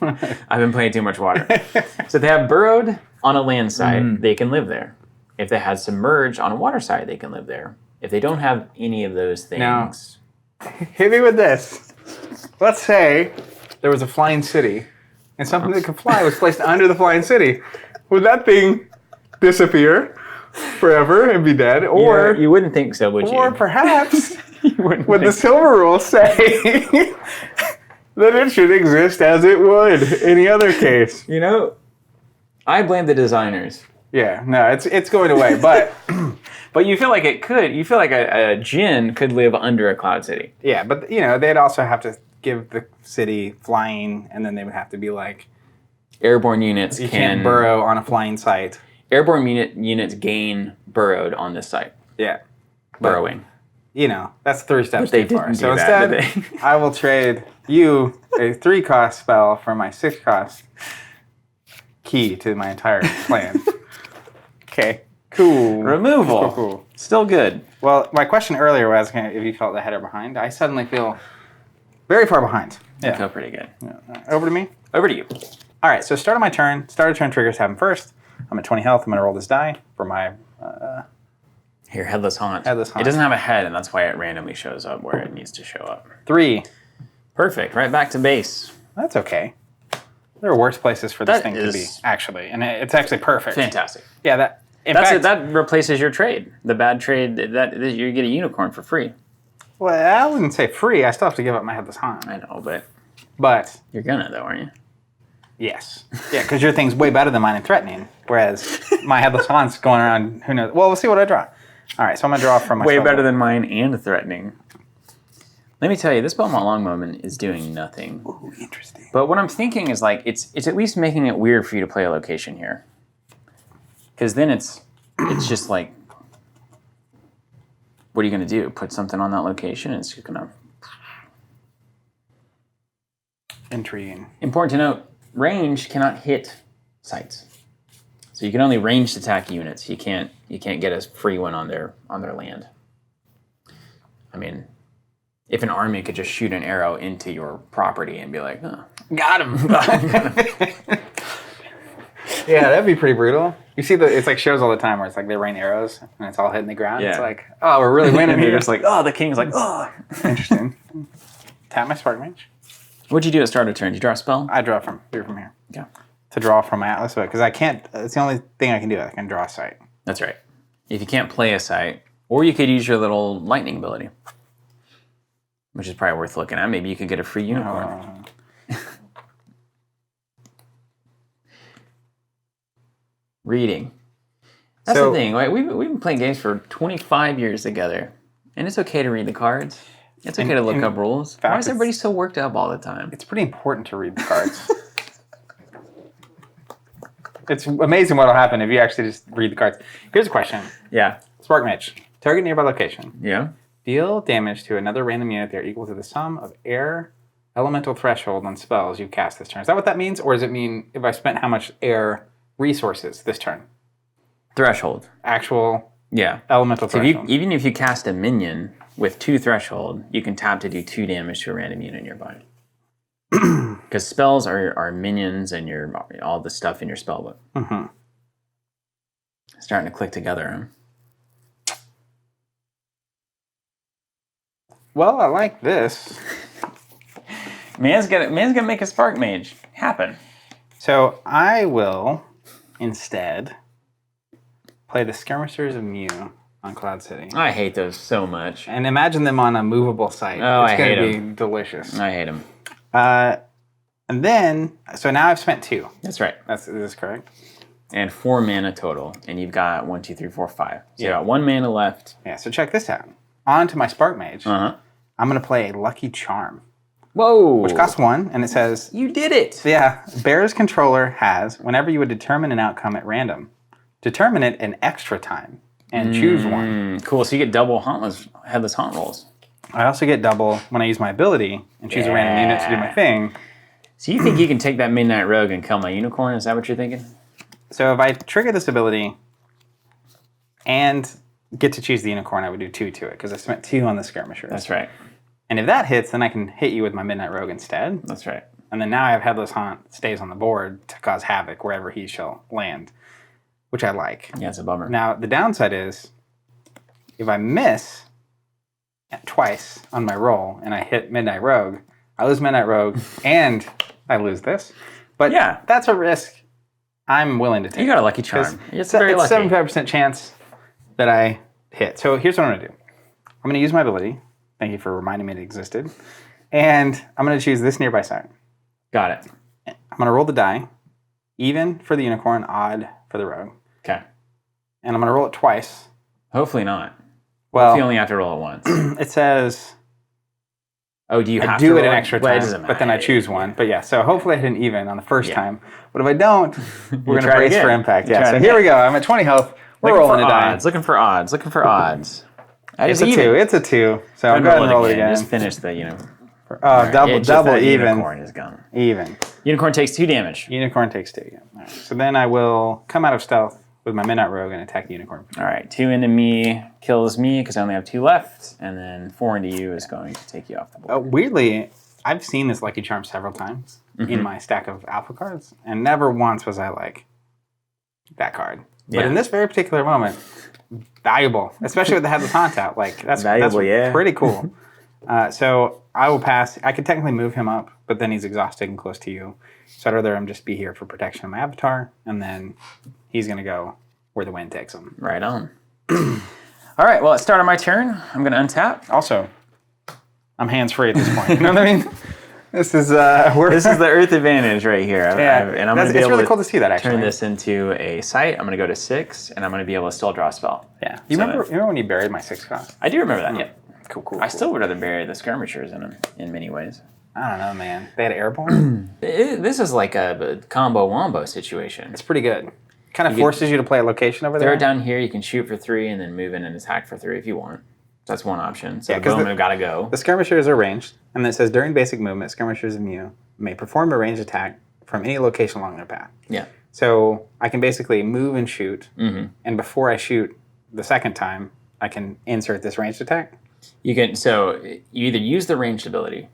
I've been playing too much water. So if they have burrowed on a land site, they can live there. If they had submerged on a water site, they can live there. If they don't have any of those things, Now, hit me with this. Let's say there was a flying city, and something that could fly was placed under the flying city. Would that thing disappear forever and be dead? Or you wouldn't think so, would you? Or perhaps Wouldn't would the think- silver rules say that it should exist as it would any other case? You know, I blame the designers. Yeah, no, it's going away, but But you feel like it could. You feel like a djinn could live under a cloud city. yeah, but you know, they'd also have to give the city flying, and then they would have to be like, Airborne units you can't burrow on a flying site. Airborne units gain burrowed on this site. Yeah. Burrowing. You know, that's 3 steps But they too far. didn't So do that, instead, did they? I will trade you a 3-cost spell for my 6-cost key to my entire plan. Okay. Cool. Removal. Cool. Still good. Well, my question earlier was if you felt ahead or behind. I suddenly feel very far behind. I feel pretty good. Yeah. Over to me. Over to you. All right, so start of my turn. Start of turn triggers happen first. I'm at 20 health. I'm going to roll this die for my... Here, Headless Haunt. Headless Haunt. It doesn't have a head, and that's why it randomly shows up where it needs to show up. 3. Perfect. Right back to base. That's okay. There are worse places for this That thing to be, is- actually. And it's actually perfect. Fantastic. Yeah, That replaces your trade. The bad trade, that you get a unicorn for free. Well, I wouldn't say free. I still have to give up my Headless Haunt. I know, but you're gonna though, aren't you? Yes. Yeah, because your thing's way better than mine in threatening, whereas my Headless Haunt's going around, who knows. Well, we'll see what I draw. All right, so I'm going to draw from my way better than mine and threatening. Let me tell you, this Belmont Longbowman is doing nothing. Ooh, interesting. But what I'm thinking is like it's at least making it weird for you to play a location here. Because then it's just like, what are you going to do? Put something on that location and it's just going to... Intriguing. Important to note, range cannot hit sites. So you can only ranged attack units. You can't get a free one on their land. I mean, if an army could just shoot an arrow into your property and be like, oh, got him. Yeah, that'd be pretty brutal. You see, it's like shows all the time where it's like they rain arrows and it's all hitting the ground. Yeah. It's like, oh, we're really winning here. You're just like, oh, the king's like, oh. Interesting. Tap my Sparkmage. What'd you do at start of turn? Did you draw a spell? I draw from here. Yeah. To draw from my Atlas, because I can't. It's the only thing I can do. I can draw a site. That's right. If you can't play a site, or you could use your little lightning ability, which is probably worth looking at. Maybe you could get a free unicorn. Reading. That's the thing. Right? We've been playing games for 25 years together, and it's okay to read the cards. It's okay to look up rules. Why is everybody so worked up all the time? It's pretty important to read the cards. It's amazing what will happen if you actually just read the cards. Here's a question. Yeah. Sparkmage. Target nearby location. Yeah. Deal damage to another random unit that are equal to the sum of air elemental threshold on spells you cast this turn. Is that what that means? Or does it mean if I spent how much air resources this turn? Threshold. Actual elemental threshold. Even if you cast a minion with 2 threshold, you can tap to do 2 damage to a random unit nearby. Because spells are minions and all the stuff in your spellbook. Mm-hmm. Starting to click together, huh? Well, I like this. Man's gonna make a Sparkmage happen. So I will instead play the Skirmishers of Mew on Cloud City. I hate those so much. And imagine them on a movable site. Oh, it's I hate them. It's going to be delicious. I hate them. And then, so now I've spent 2. That's right. Is this correct? And 4 mana total. And you've got 1, 2, 3, 4, 5. So you got 1 mana left. Yeah, so check this out. On to my Sparkmage. Uh-huh. I'm going to play a Lucky Charm. Whoa! Which costs 1, and it says... You did it! Yeah. Bear's controller has, whenever you would determine an outcome at random, determine it an extra time, and choose 1. Cool, so you get double Headless Haunt rolls. I also get double when I use my ability and choose a random unit to do my thing. So you think you can take that Midnight Rogue and kill my unicorn? Is that what you're thinking? So if I trigger this ability and get to choose the unicorn, I would do 2 to it, because I spent 2 on the Skirmishers. That's right. And if that hits, then I can hit you with my Midnight Rogue instead. That's right. And then now I have Headless Haunt stays on the board to cause havoc wherever he shall land, which I like. Yeah, it's a bummer. Now, the downside is, if I miss twice on my roll and I hit Midnight Rogue, I lose Midnight Rogue and I lose this. But yeah, that's a risk I'm willing to take. You got a lucky charm. It's very lucky. 75% chance that I hit. So here's what I'm going to do. I'm going to use my ability. Thank you for reminding me it existed. And I'm going to choose this nearby side. Got it. I'm going to roll the die. Even for the unicorn, odd for the rogue. Okay. And I'm going to roll it twice. Hopefully not. Well, if you only have to roll it once. It says... Oh, do you have to do it an extra time, well, but then I choose one. But yeah, so hopefully I hit an even on the first time. But if I don't, we're going to brace for impact. Yeah, so here we go. I'm at 20 health. We're rolling a die. Looking for odds. It's a 2. It's a 2. So I'm going to roll it again. Just finish the, double even. Unicorn is gone. Even. Unicorn takes 2 damage. Unicorn takes 2, yeah. All right. So then I will come out of stealth with my Midnight Rogue and attack the unicorn. All right, 2 into me kills me because I only have 2 left, and then 4 into you is going to take you off the board. Weirdly, I've seen this Lucky Charm several times in my stack of alpha cards, and never once was I like, that card. Yeah. But in this very particular moment, valuable, especially with the Headless Haunt out. Like, that's valuable, pretty cool. So I will pass. I could technically move him up, but then he's exhausted and close to you. So I'd rather him just be here for protection of my avatar, and then he's going to go where the wind takes them. Right on. All right, well, it started my turn. I'm going to untap. Also, I'm hands-free at this point. You know what I mean? This is This is the Earth advantage right here. Yeah, And I'm going to be it's able really cool to see that, actually. turn this into a site. I'm going to go to 6, and I'm going to be able to still draw a spell. Yeah. You remember when you buried my 6 cost? I do remember that, yeah. Cool. I still would rather bury the skirmishers in many ways. I don't know, man. They had airborne? This is like a combo-wombo situation. It's pretty good. Kind of forces you to play a location over there. Throw it down here, you can shoot for 3, and then move in and attack for 3 if you want. That's one option. So boom, we've got to go. The skirmishers are ranged, and it says during basic movement, skirmishers and you may perform a ranged attack from any location along their path. Yeah. So I can basically move and shoot, and before I shoot the second time, I can insert this ranged attack. So you either use the ranged ability,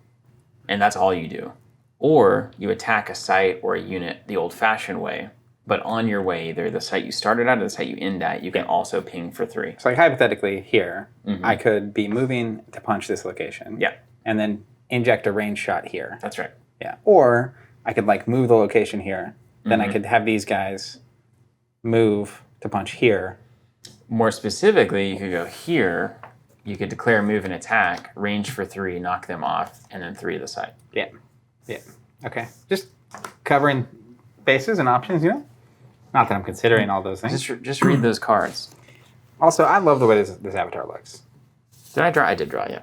and that's all you do, or you attack a site or a unit the old-fashioned way. But on your way, either the site you started at or the site you end at, you can also ping for 3. So like hypothetically here, I could be moving to punch this location. Yeah. And then inject a range shot here. That's right. Yeah. Or I could like move the location here. Then I could have these guys move to punch here. More specifically, you could go here. You could declare move and attack, range for 3, knock them off, and then 3 of the site. Yeah. Okay. Just covering bases and options, you know? Not that I'm considering all those things. Just read those cards. Also, I love the way this avatar looks. Did I draw? I did draw, yeah.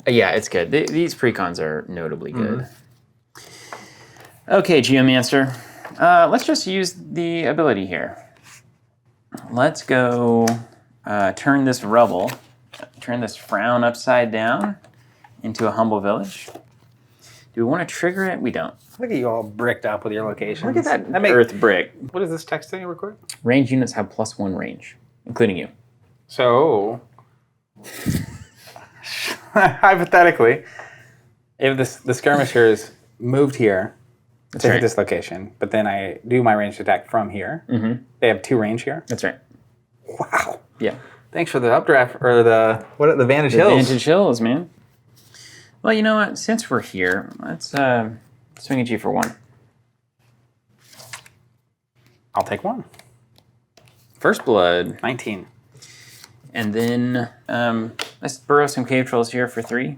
Yeah, it's good. These precons are notably good. Okay, Geomancer. Let's just use the ability here. Let's go turn this rubble, turn this frown upside down into a humble village. Do we want to trigger it? We don't. Look at you all bricked up with your locations. Look at that earth brick. What is this text thing you record? Range units have +1 range, including you. So, hypothetically, if the skirmishers moved here to hit this location, but then I do my ranged attack from here, they have 2 range here? That's right. Wow. Yeah. Thanks for the updraft, or the Vantage Hills. Vantage Hills, man. Well, you know what? Since we're here, let's swing at you for 1. I'll take 1. First blood. 19. And then let's burrow some cave trolls here for 3.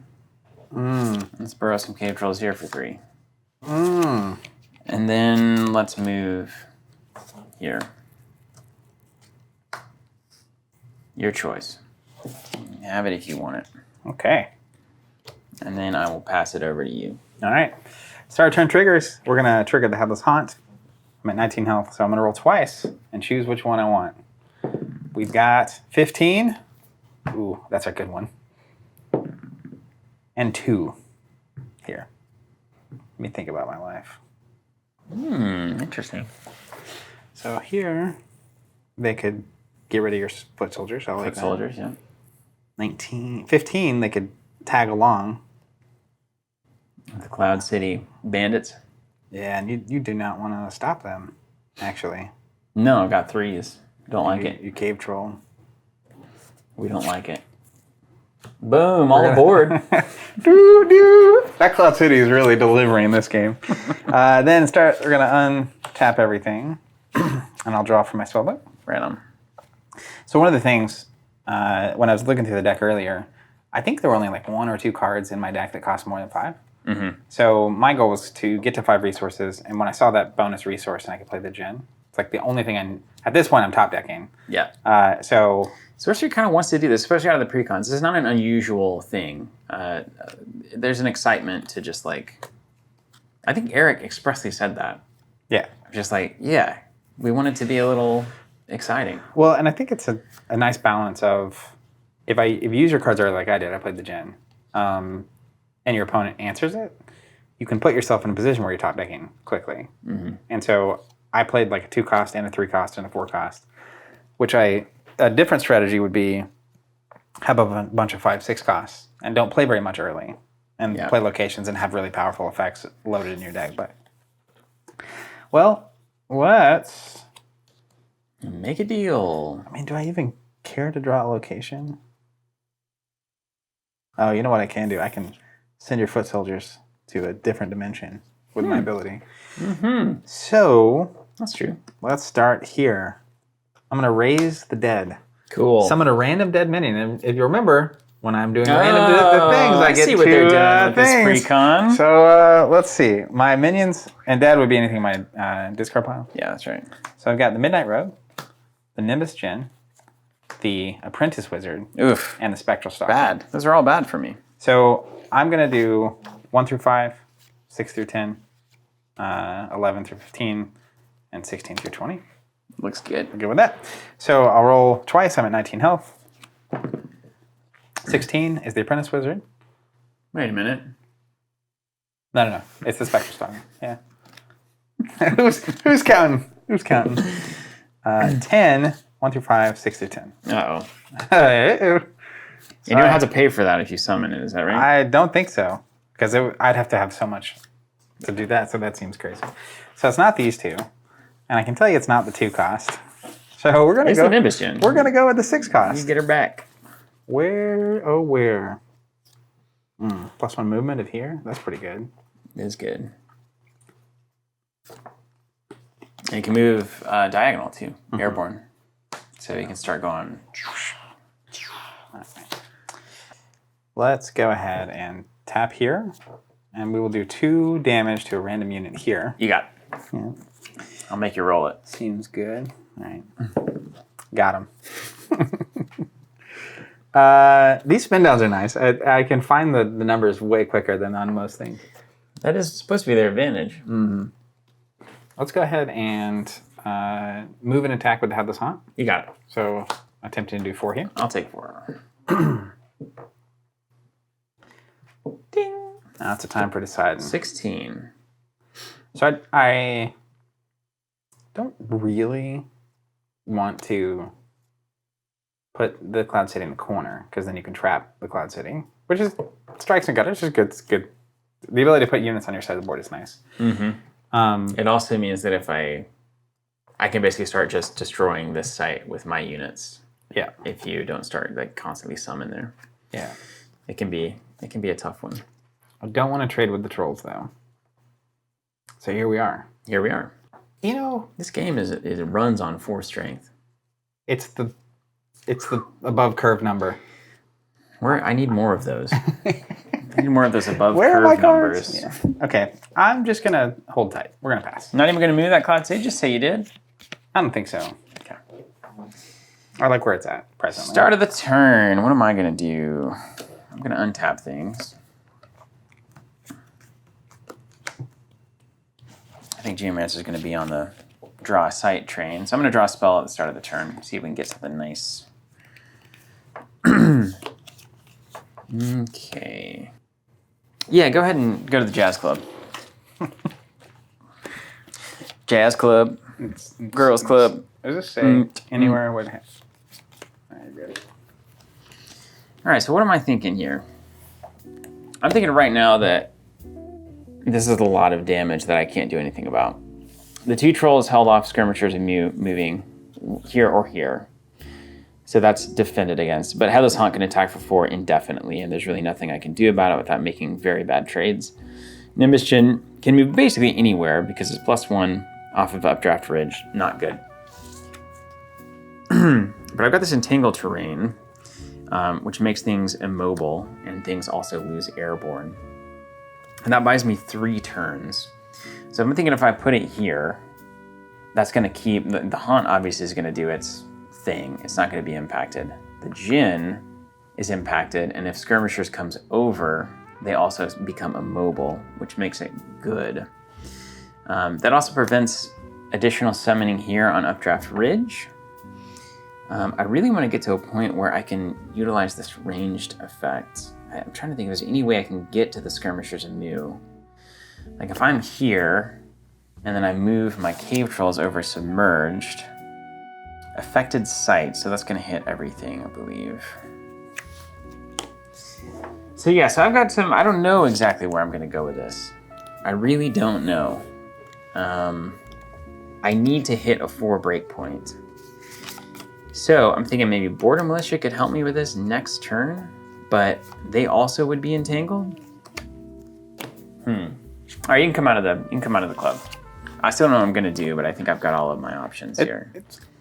Let's burrow some cave trolls here for 3. And then let's move here. Your choice. Have it if you want it. Okay. And then I will pass it over to you. All right. Start turn triggers. We're going to trigger the Headless Haunt. I'm at 19 health, so I'm going to roll twice and choose which one I want. We've got 15. Ooh, that's a good one. And 2 here. Let me think about my life. Interesting. So here, they could get rid of your foot soldiers. Foot soldiers, yeah. 15, they could tag along. The Cloud City Bandits. Yeah, and you do not want to stop them, actually. No, I've got 3s. Don't like it. You cave troll. We don't like it. Boom, all aboard. That Cloud City is really delivering this game. Then we're going to untap everything, and I'll draw from my spellbook. Right on. So one of the things, when I was looking through the deck earlier, I think there were only like 1 or 2 cards in my deck that cost more than 5. So my goal was to get to 5 resources, and when I saw that bonus resource and I could play the Djinn, it's like the only thing at this point I'm top decking. Yeah. So Sorcery kind of wants to do this, especially out of the precons. This is not an unusual thing. There's an excitement to just like, I think Eric expressly said that. Yeah. Just like, yeah, we want it to be a little exciting. Well, and I think it's a nice balance of if you use your cards early like I did, I played the Djinn, and your opponent answers it, you can put yourself in a position where you're top decking quickly. And so I played like a 2 cost and a 3 cost and a 4 cost, which a different strategy would be have a bunch of 5, 6 costs and don't play very much early and play locations and have really powerful effects loaded in your deck. But well, let's make a deal. I mean, do I even care to draw a location? Oh, you know what I can do? I can send your foot soldiers to a different dimension with my ability. So That's true. let's start here. I'm going to raise the dead. Cool. Summon a random dead minion. And if you remember, when I'm doing random things, I get see what they're doing with things. this Precon. So let's see. My minions and dead would be anything in my discard pile. Yeah, that's right. So I've got the Midnight Rogue, the Nimbus Djinn, the Apprentice Wizard, Oof. and the Spectral Stalker. Bad. Those are all bad for me. So I'm going to do 1 through 5, 6 through 10, 11 through 15, and 16 through 20. Looks good. We're good with that. So I'll roll twice. I'm at 19 health. 16 is the Apprentice Wizard. Wait a minute. No. It's the Spectral Stalker. Yeah. who's counting? Who's counting? 10, 1 through 5, 6 through 10. Uh-oh. Uh-oh. And you don't have to pay for that if you summon it, is that right? I don't think so. Because I'd have to have so much to do that, so that seems crazy. So it's not these two. And I can tell you it's not the 2 cost. So we're gonna It's go. the Nimbus Djinn. We're gonna go with the 6 You cost. get her back. Where? Oh, where? +1 movement of here. That's pretty good. It is good. And you can move diagonal too, airborne. So you can start going. Let's go ahead and tap here, and we will do 2 damage to a random unit here. You got it. Yeah. I'll make you roll it. Seems good. All right. Got him. These spin downs are nice. I can find the numbers way quicker than on most things. That is supposed to be their advantage. Let's go ahead and move and attack with the Headless Haunt. You got it. So attempting to do 4 here. I'll take 4. Ding. Now it's a time for deciding. 16. So I don't really want to put the Cloud City in the corner, because then you can trap the Cloud City, which is strikes and gutters. Is good. It's good. The ability to put units on your side of the board is nice. It also means that if I can basically start just destroying this site with my units. Yeah. If you don't start like constantly summon there. Yeah. It can be a tough one. I don't want to trade with the trolls though. So here we are. Here we are. You know, This game it runs on 4 strength. it's the above curve number. I need more of those. I need more of those above Where are curve my cards? numbers. Yeah. Okay, I'm just gonna hold tight. We're gonna pass. Not even gonna move that Cloud Sage? Just say you did? I don't think so. Okay. I like where it's at presently. Start of the turn. What am I gonna do? I'm gonna untap things. I think Geomancer is gonna be on the draw a sight train. So I'm gonna draw a spell at the start of the turn. See if we can get something nice. Okay. Yeah, go ahead and go to the jazz club. Jazz club. Girls club. Does this say anywhere? What? Alright, good. All right, so what am I thinking here? I'm thinking right now that this is a lot of damage that I can't do anything about. The 2 trolls held off skirmishers and moving here or here. So that's defended against. But Headless Haunt can attack for 4 indefinitely, and there's really nothing I can do about it without making very bad trades. Nimbus Djinn can move basically anywhere because it's +1 off of Updraft Ridge. Not good. But I've got this Entangled Terrain, which makes things immobile, and things also lose airborne. And that buys me 3 turns. So I'm thinking if I put it here, that's going to keep... The Haunt obviously is going to do its thing. It's not going to be impacted. The Djinn is impacted, and if Skirmishers comes over, they also become immobile, which makes it good. That also prevents additional summoning here on Updraft Ridge. I really want to get to a point where I can utilize this ranged effect. I'm trying to think if there's any way I can get to the Skirmishers anew. Like if I'm here, and then I move my Cave Trolls over Submerged, affected site, so that's going to hit everything, I believe. So yeah, so I've got some, I don't know exactly where I'm going to go with this. I really don't know. I need to hit a 4 breakpoint. So I'm thinking maybe Border Militia could help me with this next turn, but they also would be entangled. All right, you can come out of the club. I still don't know what I'm gonna do, but I think I've got all of my options here.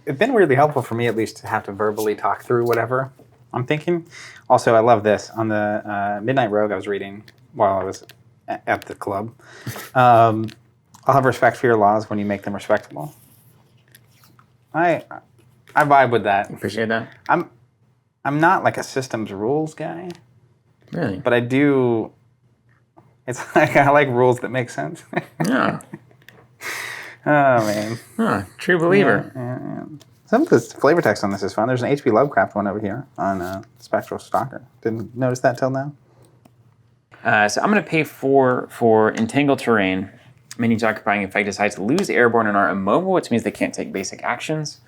it's been weirdly helpful for me at least to have to verbally talk through whatever I'm thinking. Also, I love this. On the Midnight Rogue I was reading while I was at the club. I'll have respect for your laws when you make them respectable. I vibe with that. Appreciate that. I'm not like a systems rules guy, Really? but I do. It's like I like rules that make sense. Yeah. Oh man. Huh, true believer. Yeah. Some of the flavor text on this is fun. There's an H.P. Lovecraft one over here on Spectral Stalker. Didn't notice that till now. So I'm going to pay 4 for Entangled Terrain. Minions occupying effect decides to lose Airborne and are immobile, which means they can't take basic actions.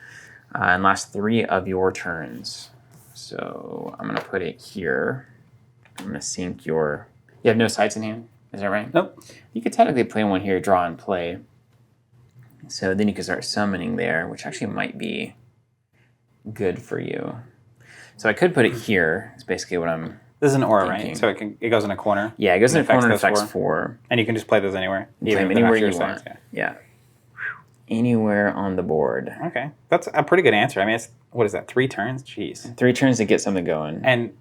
And last 3 of your turns. So I'm going to put it here. I'm going to sink your... You have no sites in hand? Is that right? Nope. You could technically play one here, draw and play. So then you can start summoning there, which actually might be good for you. So I could put it here. It's basically what I'm This is an aura, thinking. right? So it goes in a corner. Yeah, it goes in a corner and affects affects those 4. And you can just play those anywhere. You play if them they're not anywhere your you want. sites, Yeah. Anywhere on the board. Okay. That's a pretty good answer. I mean, it's, what is that, 3 turns? Jeez. 3 turns to get something going. And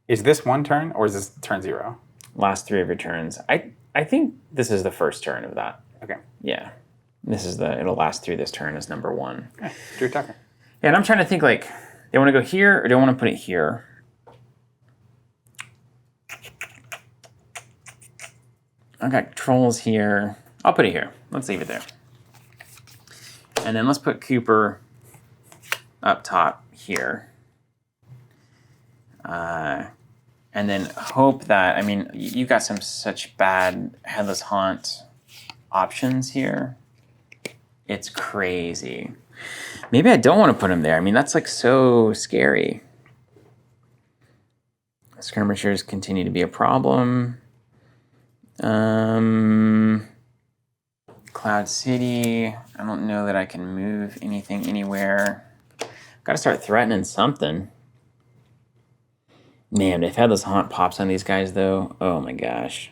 is this 1 turn or is this turn 0? Last 3 of your turns. I think this is the first turn of that. Okay. Yeah. It'll last through this turn as number 1. Okay. Drew Tucker. Yeah, and I'm trying to think like, do I want to go here or do I want to put it here? I got trolls here. I'll put it here. Let's leave it there. And then let's put Cooper up top here. And then hope that, I mean, you got some such bad Headless Haunt options here. It's crazy. Maybe I don't want to put him there. I mean, that's like so scary. Skirmishers continue to be a problem. Cloud City. I don't know that I can move anything anywhere. Got to start threatening something. Man, if Headless Haunt pops on these guys, though, oh my gosh.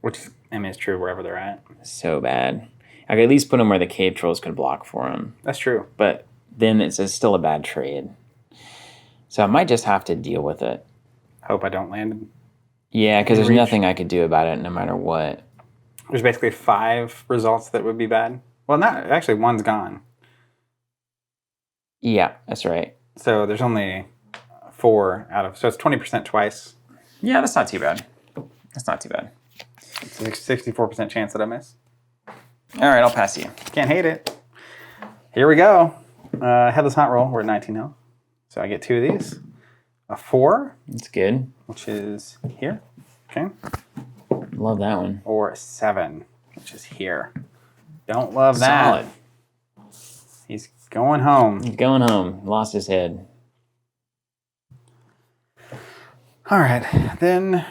Which, I mean, it's true wherever they're at. So bad. I could at least put them where the cave trolls could block for them. That's true. But then it's still a bad trade. So I might just have to deal with it. Hope I don't land. Yeah, because there's Reach. nothing I could do about it no matter what. There's basically 5 results that would be bad. Well, not actually, 1's gone. Yeah, that's right. So there's only 4 out of, so it's 20% twice. Yeah, that's not too bad. That's not too bad. It's a 64% chance that I miss. All right, I'll pass you. Can't hate it. Here we go. Headless Haunt roll. We're at 19 health. So I get 2 of these. A 4, That's good. which is here. Okay. Love that one. Or a 7, which is here. Don't love that. Solid. He's going home. He's going home. Lost his head. All right. Then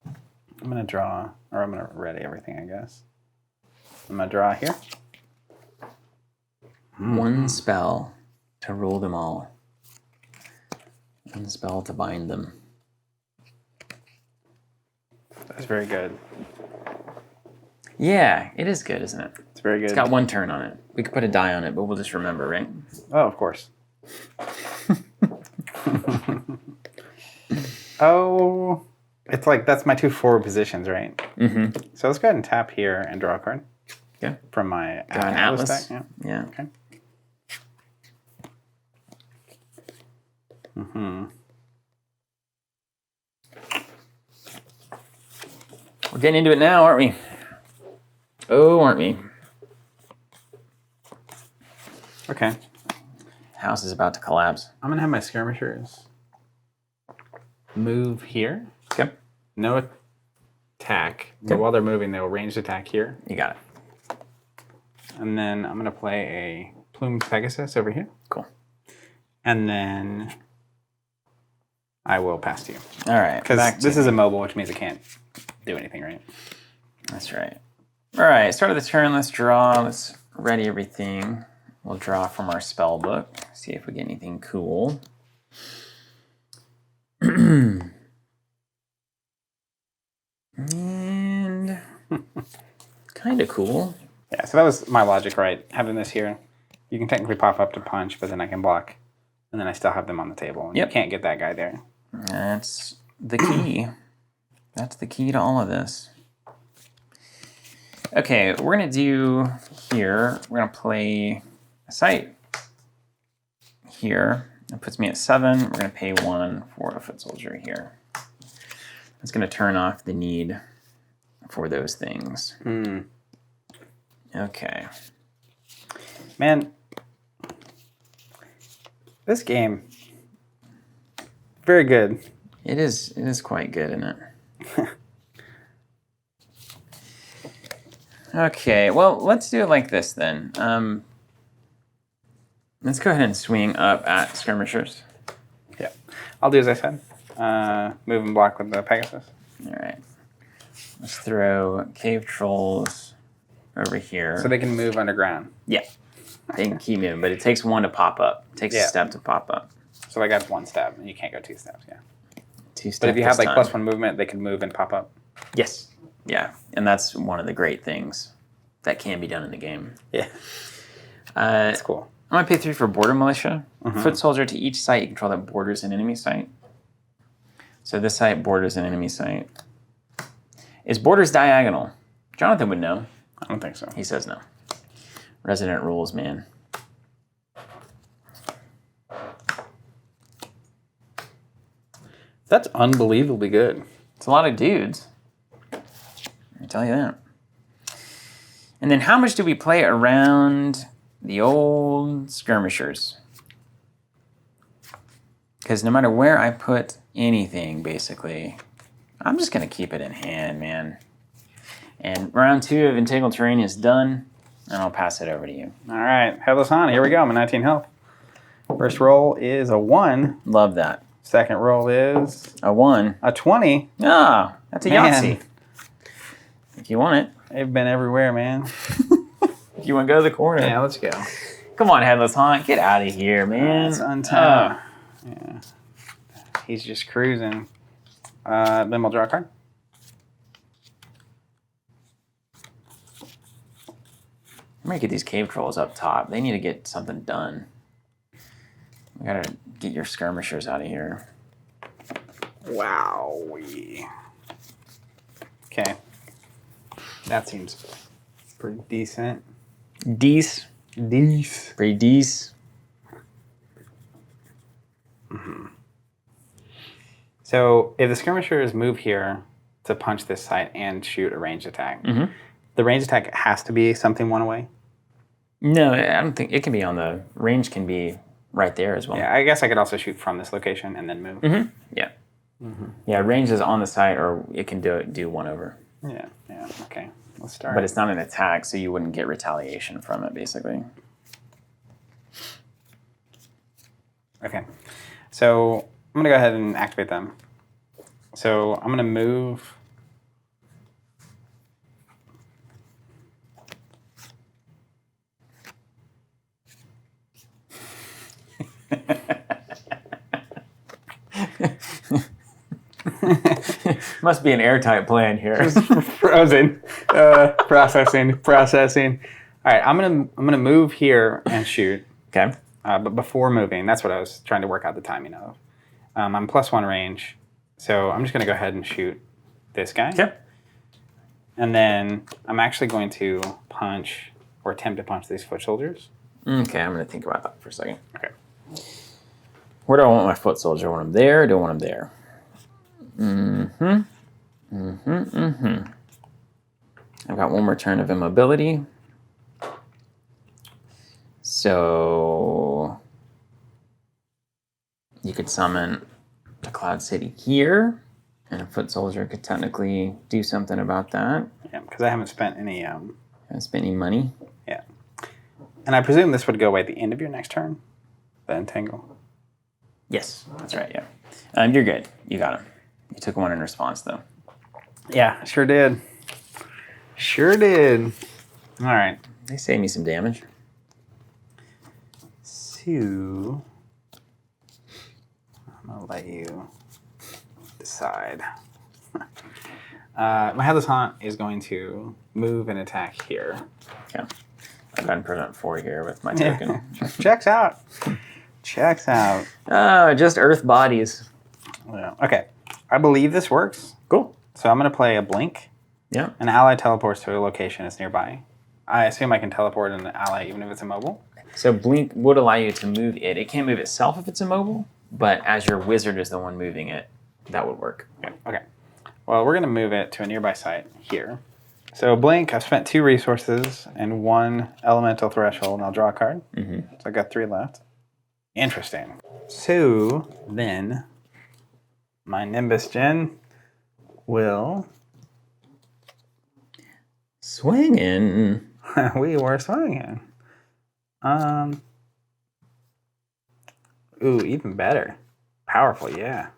I'm going to draw, or I'm going to ready everything, I guess. I'm going to draw here. One spell to rule them all. One spell to bind them. That's very good. Yeah, it is good, isn't it? It's very good. It's got 1 turn on it. We could put a die on it, but we'll just remember, right? Oh, of course. Oh, it's like that's my 2 forward positions, right? Mm-hmm. So let's go ahead and tap here and draw a card. Okay. From my Got an Atlas. deck. Yeah. Yeah. Okay. Mm-hmm. We're getting into it now, aren't we? Oh, aren't we? Okay. House is about to collapse. I'm gonna have my skirmishers move here. Okay. No attack. But Okay. while they're moving, they'll ranged attack here. You got it. And then I'm gonna play a Plumed Pegasus over here. Cool. And then I will pass to you. All right. Because this is immobile, which means it can't do anything, right? That's right. All right. Start of the turn. Let's draw. Let's ready everything. We'll draw from our spell book. See if we get anything cool. And kind of cool. Yeah, so that was my logic, right? Having this here, you can technically pop up to punch, but then I can block, and then I still have them on the table. And Yep. You can't get that guy there. That's the key. That's the key to all of this. Okay, we're going to do here, we're going to play a site here. That puts me at 7. We're going to pay 1 for a foot soldier here. That's going to turn off the need for those things. Okay. Man, this game, very good. It is quite good, isn't it? Okay, well, let's do it like this then. Let's go ahead and swing up at skirmishers. Yeah, I'll do as I said. Move and block with the Pegasus. All right. Let's throw cave trolls over here. So they can move underground. Yeah, they can keep moving, but it takes 1 to pop up. It takes a step to pop up. So I got 1 step, and you can't go 2 steps. Yeah. 2 steps. But if you have like +1 movement, they can move and pop up. Yes. Yeah, and that's one of the great things that can be done in the game. Yeah. That's cool. I'm going to pay 3 for Border Militia. Foot Soldier to each site you control that borders an enemy site. So this site borders an enemy site. Is borders diagonal? Jonathan would know. I don't think so. He says no. Resident rules, man. That's unbelievably good. It's a lot of dudes. I tell you that. And then how much do we play around the old skirmishers? Because no matter where I put anything, basically, I'm just going to keep it in hand, man. And round 2 of Integral Terrain is done, and I'll pass it over to you. All right, Headless Hunt. Here we go. I'm at 19 health. First roll is a 1. Love that. Second roll is A 1. a 20. Ah, that's a Man. Yahtzee. If you want it. They've been everywhere, man. If you want to go to the corner. Yeah, let's go. Come on, Headless Hunt. Get out of here, man. It's untapped. Yeah. He's just cruising. Then we'll draw a card. I'm going to get these cave trolls up top. They need to get something done. We got to get your skirmishers out of here. Wow. Okay. That seems pretty decent. Dece. Pretty dece. So if the skirmishers move here to punch this site and shoot a ranged attack, the ranged attack has to be something 1 away? No, I don't think it can be on the range. Can be right there as well. Yeah, I guess I could also shoot from this location and then move. Yeah. Yeah, range is on the side, or it can do 1 over. Yeah. Okay. Let's start. But it's not an attack, so you wouldn't get retaliation from it, basically. Okay. So I'm going to go ahead and activate them. So I'm going to move. Must be an airtight plan here. Frozen. Processing. All right, I'm gonna move here and shoot. Okay. But before moving, that's what I was trying to work out the timing of. I'm +1 range, so I'm just gonna go ahead and shoot this guy. Okay. And then I'm actually going to punch or attempt to punch these foot soldiers. Okay, I'm going to think about that for a second. Okay. Where do I want my foot soldier? Do I want him there or do I want him there? I've got 1 more turn of immobility. So you could summon the Cloud City here, and a foot soldier could technically do something about that. Yeah, because I haven't spent any. Haven't spent any money. Yeah. And I presume this would go away at the end of your next turn, the entangle. Yes, that's right, yeah. You're good. You got him. You took 1 in response, though. Yeah, sure did. Sure did. All right. They saved me some damage. So, I'm going to let you decide. My Headless Hunt is going to move and attack here. Yeah. I've got to prevent 4 here with my token. Checks out. Checks out. Oh, just Earth bodies. Yeah. Okay. I believe this works. Cool. So I'm going to play a blink. Yeah. An ally teleports to a location that's nearby. I assume I can teleport an ally even if it's immobile. So Blink would allow you to move it. It can't move itself if it's immobile, but as your wizard is the one moving it, that would work. Yeah. Okay. Well, we're going to move it to a nearby site here. So blink, I've spent 2 resources and 1 elemental threshold, and I'll draw a card. So I've got 3 left. Interesting. So then my Nimbus Gen will... Swinging. We were swinging. Ooh, even better. Powerful, yeah.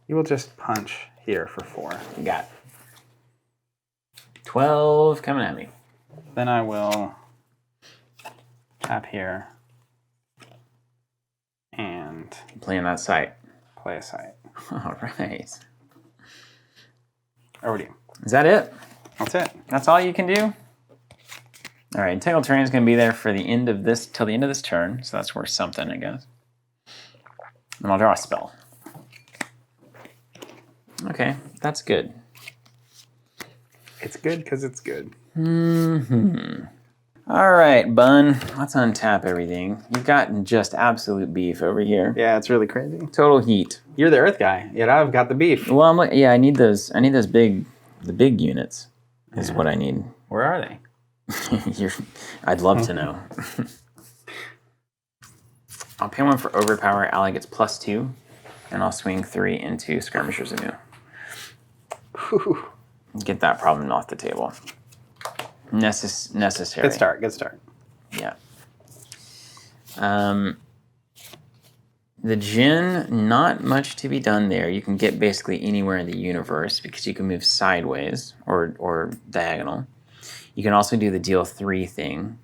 You will just punch here for 4. You got 12 coming at me. Then I will tap here and Playing that site. play a site. All right. Over to you. Is that it? That's it. That's all you can do? All right, Entangled Terrain is going to be there for the end of this, till the end of this turn, so that's worth something, I guess. And I'll draw a spell. Okay, that's good. It's good because it's good. All right, Bun, let's untap everything. You've gotten just absolute beef over here. Yeah, it's really crazy. Total heat. You're the Earth guy, yet I've got the beef. Well, yeah, I need those big, the big units is what I need. Where are they? I'd love to know. I'll pay 1 for Overpower. Ally gets +2, and I'll swing 3 into Skirmisher's Anew. Get that problem off the table. Necessary. Good start, good start. Yeah. The Djinn, not much to be done there. You can get basically anywhere in the universe because you can move sideways or diagonal. You can also do the deal 3 thing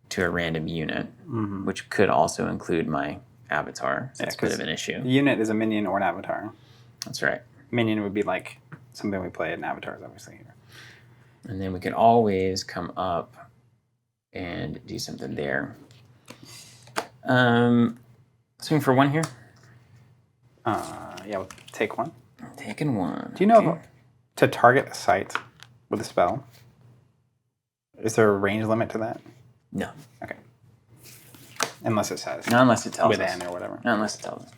to a random unit, which could also include my avatar. So that's a bit of an issue. The unit is a minion or an avatar. That's right. Minion would be like something we play, and avatar is obviously here. And then we can always come up and do something there. Swing for 1 here. Yeah, we'll take 1. Taking 1. Do you know if to target a site with a spell, is there a range limit to that? No. Okay. Unless it says. Not unless it tells us. Within or whatever. Not unless it tells us.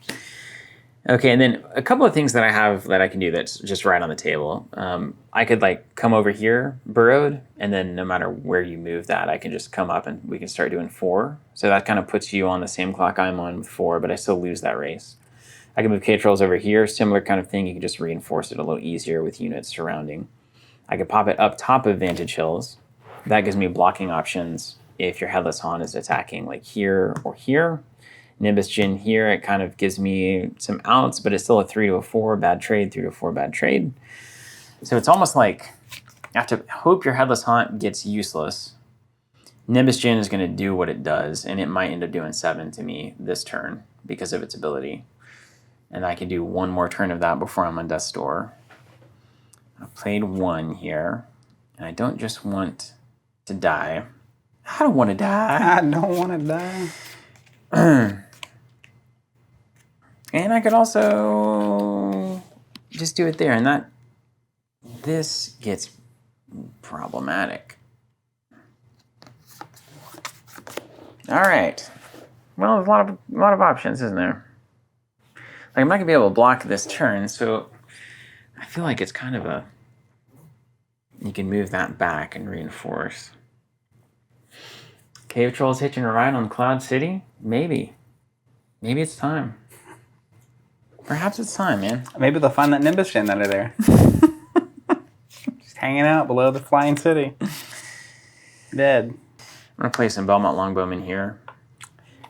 Okay, and then a couple of things that I have that I can do that's just right on the table. I could like come over here, burrowed, and then no matter where you move that, I can just come up and we can start doing 4. So that kind of puts you on the same clock I'm on with 4, but I still lose that race. I can move K-Trolls over here, similar kind of thing. You can just reinforce it a little easier with units surrounding. I could pop it up top of Vantage Hills. That gives me blocking options if your Headless Haunt is attacking like here or here. Nimbus Djinn here, it kind of gives me some outs, but it's still a 3 to a 4 bad trade, 3 to a 4 bad trade. So it's almost like you have to hope your Headless Haunt gets useless. Nimbus Djinn is going to do what it does, and it might end up doing 7 to me this turn because of its ability. And I can do 1 more turn of that before I'm on Death's Door. I played 1 here, and I don't just want to die. I don't want to die. I don't want to die. And I could also just do it there, and this gets problematic. All right. Well, there's a lot of options, isn't there? Like, I'm not gonna be able to block this turn, so I feel like it's kind of a. You can move that back and reinforce. Cave Trolls hitching a ride on Cloud City? Maybe. Maybe it's time. Perhaps it's time, man. Maybe they'll find that Nimbus Djinn under there. Just hanging out below the flying city. Dead. I'm gonna play some Belmont Longbowmen here.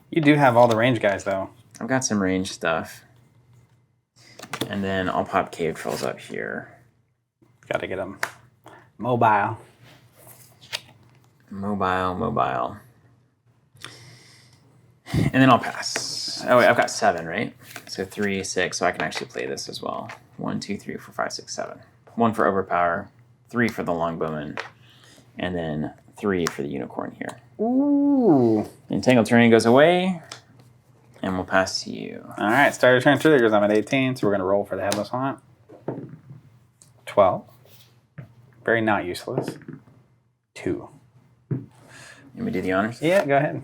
You do have all the range guys, though. I've got some range stuff. And then I'll pop Cave Trolls up here. Got to get them mobile. Mobile. And then I'll pass. Oh wait, I've got 7, right? So 3, 6, so I can actually play this as well. 1, 2, 3, 4, 5, 6, 7. 1 for Overpower, 3 for the Longbowman, and then 3 for the unicorn here. Ooh. Entangled Terrain goes away, and we'll pass to you. All right, start your turn triggers. I'm at 18, so we're going to roll for the Headless Haunt. 12. Very not useless. 2. Let me do the honors. Yeah, go ahead.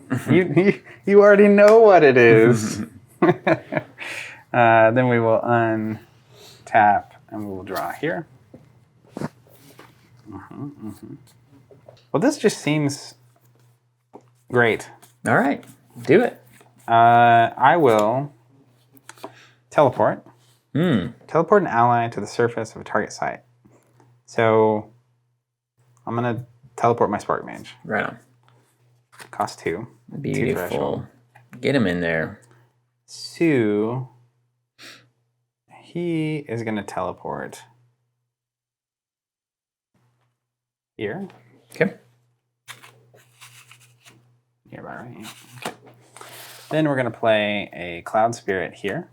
you already know what it is. Then we will untap and we will draw here. Well, this just seems great. All right, do it. I will teleport. Hmm. Teleport an ally to the surface of a target site. So I'm going to teleport my Sparkmage. Right on. Cost 2. Beautiful. Get him in there. So he is going to teleport here. Okay. Nearby, right? Yeah. Okay. Then we're going to play a Cloud Spirit here.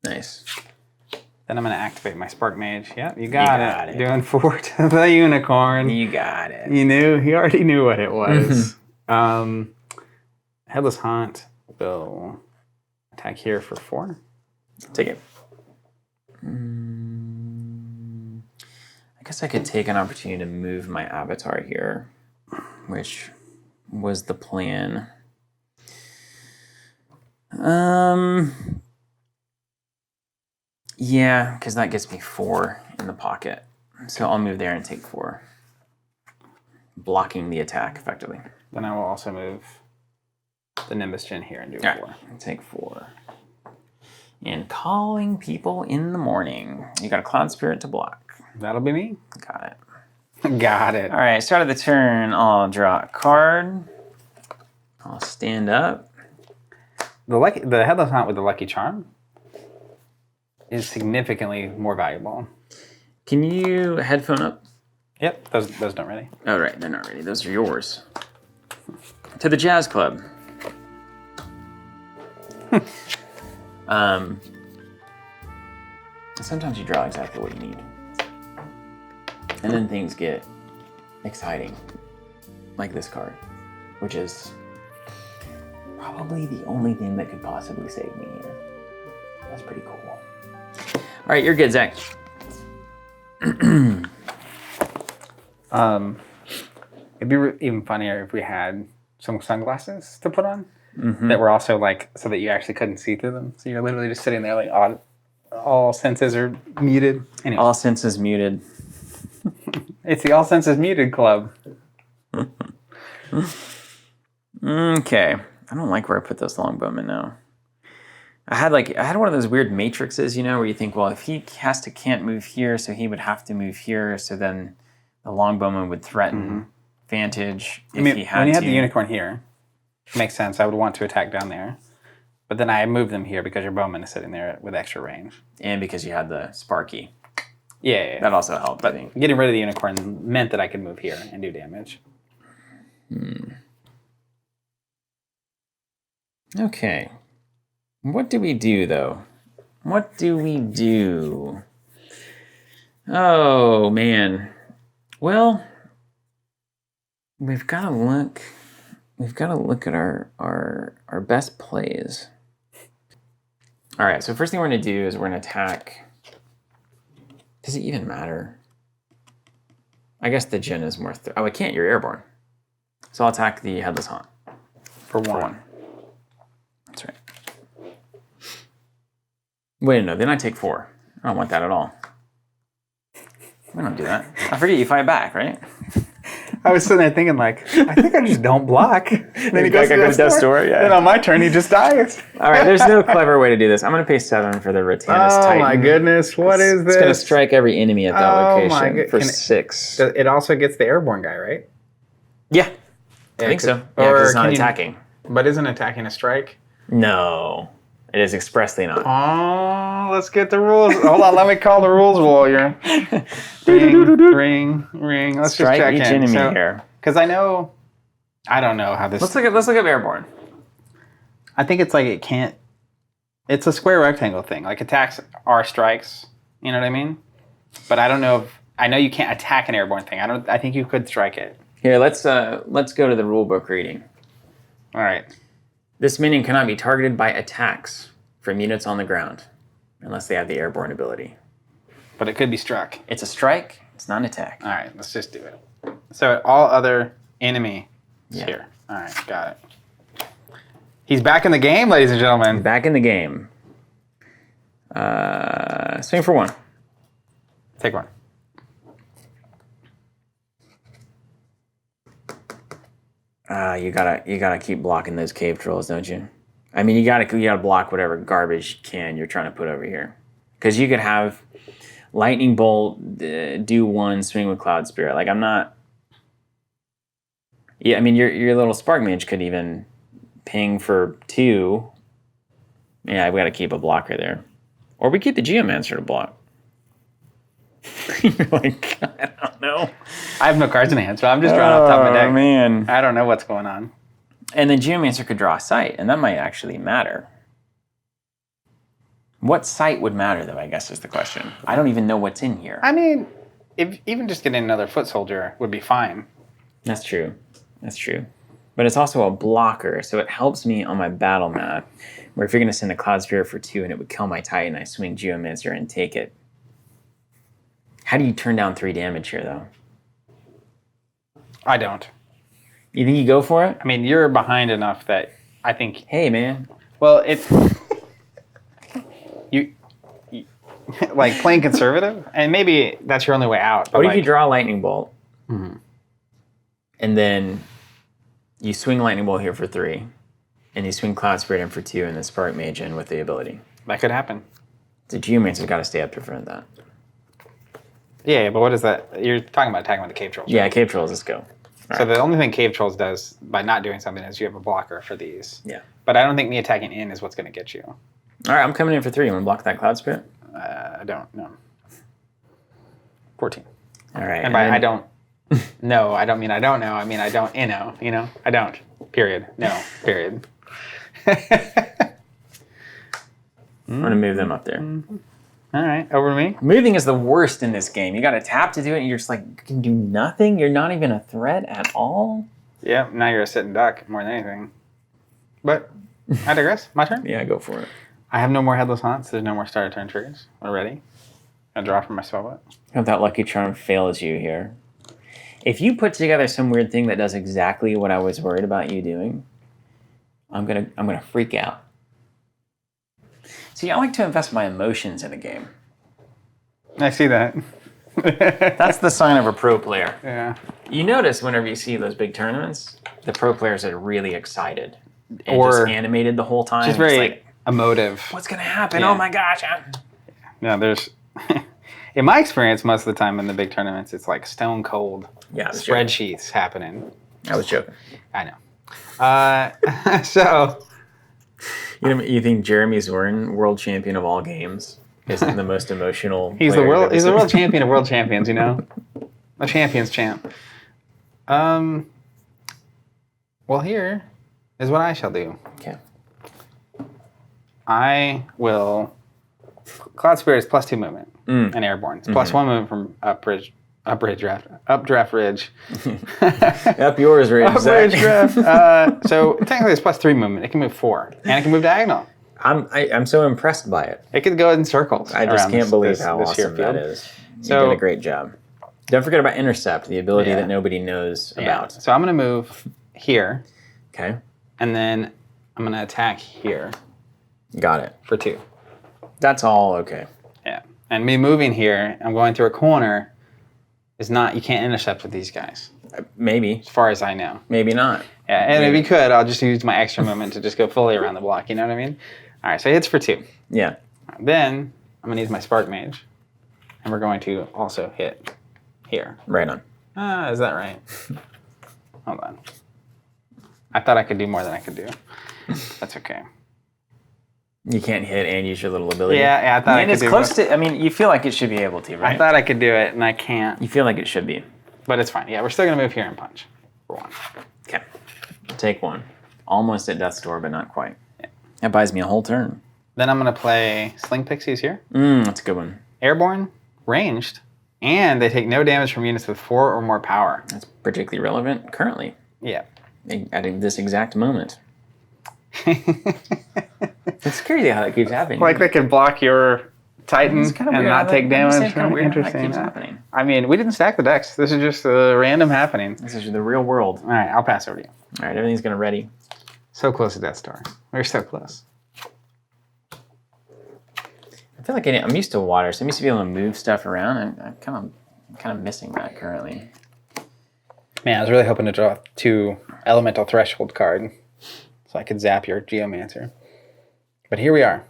Nice. Then I'm going to activate my Sparkmage. Yep, you got it. it. Doing 4 to the unicorn. You got it. You knew. He already knew what it was. Headless Haunt will attack here for 4. Take it. I guess I could take an opportunity to move my avatar here, which was the plan. Yeah, because that gets me 4 in the pocket. So I'll move there and take 4. Blocking the attack, effectively. Then I will also move the Nimbus Gen here and do 4. Right, take 4. And calling people in the morning. You got a Cloud Spirit to block. That'll be me. Got it. Got it. All right, start of the turn, I'll draw a card. I'll stand up. The Headless Haunt with the Lucky Charm is significantly more valuable. Can you headphone up? Yep, those don't really. Oh, right, they're not ready. Those are yours. To the Jazz Club. Sometimes you draw exactly what you need. And then things get exciting. Like this card, which is probably the only thing that could possibly save me here. That's pretty cool. All right, you're good, Zach. It'd be even funnier if we had some sunglasses to put on that were also like so that you actually couldn't see through them. So you're literally just sitting there like all senses are muted. Anyway. All senses muted. It's the All Senses Muted Club. Okay. I don't like where I put this longbowman now. I had one of those weird matrices, where you think, well, if he can't move here, so he would have to move here, so then the longbowman would threaten vantage if he had to. When you have the unicorn here, it makes sense. I would want to attack down there. But then I moved them here because your bowman is sitting there with extra range. And because you had the Sparky. Yeah. That also helped, but I think. Getting rid of the unicorn meant that I could move here and do damage. Okay. What do we do, though? What do we do? Oh, man. Well, we've got to look at our best plays. All right, so first thing we're going to do is we're going to attack. Does it even matter? I guess the Jin is more... oh, it can't. You're airborne. So I'll attack the Headless Haunt. For one. That's right. Wait, no. Then I take 4. I don't want that at all. We don't do that. I forget you fight back, right? I was sitting there thinking, I think I just don't block. Then he goes to death's door. Yeah. Then on my turn, he just dies. All right, there's no clever way to do this. I'm going to pay 7 for the Ratanus Titan. Oh my goodness, what is this? It's going to strike every enemy at that location for 6. It also gets the airborne guy, right? Yeah, I think so. Yeah, because it's not attacking. But isn't attacking a strike? No, it is expressly not. Oh, let's get the rules. Hold on, let me call the rules warrior. Ring. Let's strike just check each in. enemy here. Because I don't know how this... Let's look at airborne. I think it's it can't... It's a square rectangle thing. Attacks are strikes. You know what I mean? But I don't know if... I know you can't attack an airborne thing. I think you could strike it. Here, let's go to the rulebook reading. All right. This minion cannot be targeted by attacks from units on the ground, unless they have the airborne ability. But it could be struck. It's a strike. It's not an attack. All right, let's just do it. So all other enemy is here. All right, got it. He's back in the game, ladies and gentlemen. Back in the game. Swing for 1. Take 1. You gotta keep blocking those cave trolls, don't you? I mean, you gotta block whatever garbage can you're trying to put over here, because you could have lightning bolt, do 1, swing with cloud spirit. Like I'm not. Yeah, I mean your little Sparkmage could even ping for 2. Yeah, we gotta keep a blocker there, or we keep the Geomancer to block. You're like, I don't know. I have no cards in hand, so I'm just drawing off the top of my deck. Oh, man. I don't know what's going on. And then Geomancer could draw a sight, and that might actually matter. What sight would matter, though, I guess is the question. I don't even know what's in here. I mean, if even just getting another foot soldier would be fine. That's true. That's true. But it's also a blocker, so it helps me on my battle map, where if you're going to send a Cloud Spirit for 2 and it would kill my Titan, I swing Geomancer and take it. How do you turn down 3 damage here, though? I don't. You think you go for it? I mean, you're behind enough that I think... Hey, man. Well, it's... you like, playing conservative, and maybe that's your only way out. What if you draw a Lightning Bolt, and then you swing Lightning Bolt here for 3, and you swing Cloud Spirit in for 2, and then Sparkmage in with the ability? That could happen. The Geomancer's got to stay up to prevent that. Yeah, but what is that? You're talking about attacking with the cave trolls. Yeah, cave trolls, let's go. So the only thing cave trolls does by not doing something is you have a blocker for these. Yeah. But I don't think me attacking in is what's going to get you. All right, I'm coming in for 3. You want to block that Cloud Spirit? I don't know. 14. All right. And by I don't know, I don't mean I don't know. I mean I don't you know? I don't. Period. No. Period. I'm going to move them up there. All right, over to me. Moving is the worst in this game. You got to tap to do it, and you're just like, you can do nothing? You're not even a threat at all? Yeah, now you're a sitting duck more than anything. But I digress. My turn? Yeah, go for it. I have no more Headless Haunts. There's no more starter turn triggers already. I draw from my spellbook. Hope that Lucky Charm fails you here. If you put together some weird thing that does exactly what I was worried about you doing, I'm gonna freak out. See, I like to invest my emotions in a game. I see that. That's the sign of a pro player. Yeah. You notice whenever you see those big tournaments, the pro players are really excited and Or just animated the whole time. Just very it's like, emotive. what's gonna happen? Yeah. Oh my gosh! Yeah, there's... in my experience, most of the time in the big tournaments, it's like stone cold spreadsheets happening. I was joking. I know. So... You think Jeremy Zorin, world champion of all games, isn't the most emotional? He's the world champion of world champions. You know, a champions champ. Well, here is what I shall do. Okay. I will. Cloud Spirit is +2 movement and airborne. It's +1 movement from updraft ridge. Up yours, Ridge. Up ridge draft. So technically it's +3 movement. It can move 4, and it can move diagonal. I'm so impressed by it. It could go in circles. I just can't believe how awesome that is. You did a great job. Don't forget about intercept, the ability that nobody knows about. So I'm going to move here. Okay. And then I'm going to attack here. Got it. For 2. That's all okay. Yeah. And me moving here, I'm going through a corner, is not, you can't intercept with these guys. Maybe. As far as I know. Maybe not. Yeah, and if you could, I'll just use my extra movement to just go fully around the block, you know what I mean? All right, so it hits for 2. Yeah. Then I'm going to use my Sparkmage, and we're going to also hit here. Right on. Is that right? Hold on. I thought I could do more than I could do. That's okay. You can't hit and use your little ability. Yeah, I thought I could it's close to. I mean, you feel like it should be able to, right? I thought I could do it, and I can't. You feel like it should be. But it's fine. Yeah, we're still going to move here and punch for 1. Okay. Take 1. Almost at death's door, but not quite. Yeah. That buys me a whole turn. Then I'm going to play Sling Pixies here. That's a good one. Airborne, ranged, And they take no damage from units with 4 or more power. That's particularly relevant currently. Yeah. At this exact moment. It's crazy how that keeps happening. Like they can block your Titan and not take damage. It's kind of weird how that Interesting. keeps happening. I mean, we didn't stack the decks. This is just a random happening. This is the real world. All right, I'll pass over to you. All right, everything's gonna ready. So close to Death Star. We're so close. I feel like I'm used to water, so I'm used to be able to move stuff around. I'm kind of missing that currently. Man, I was really hoping to draw 2 Elemental Threshold card so I could zap your Geomancer. But here we are.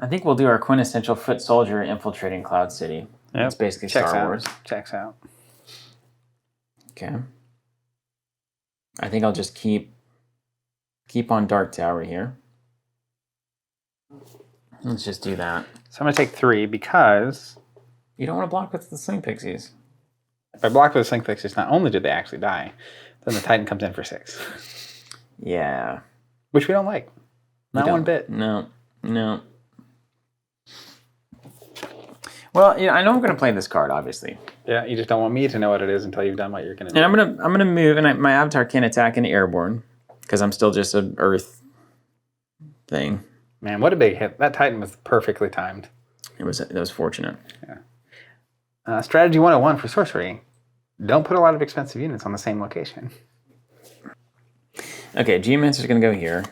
I think we'll do our quintessential foot soldier infiltrating Cloud City. Yep. It's basically Checks Star out. Wars. Checks out. Okay. I think I'll just keep on Dark Tower here. Let's just do that. So I'm going to take 3 because You don't want to block with the Sling Pixies. if I block with Slink Pixies, not only do they actually die, then the Titan comes in for 6. Yeah. Which we don't like. Not one bit. No. Well, yeah, I know I'm going to play this card, obviously. Yeah, you just don't want me to know what it is until you've done what you're going to do. And I'm gonna move, and my Avatar can't attack an airborne because I'm still just an Earth thing. Man, what a big hit. That Titan was perfectly timed. That was fortunate. Yeah. Strategy 101 for sorcery. Don't put a lot of expensive units on the same location. Okay, Geomancer's gonna go here.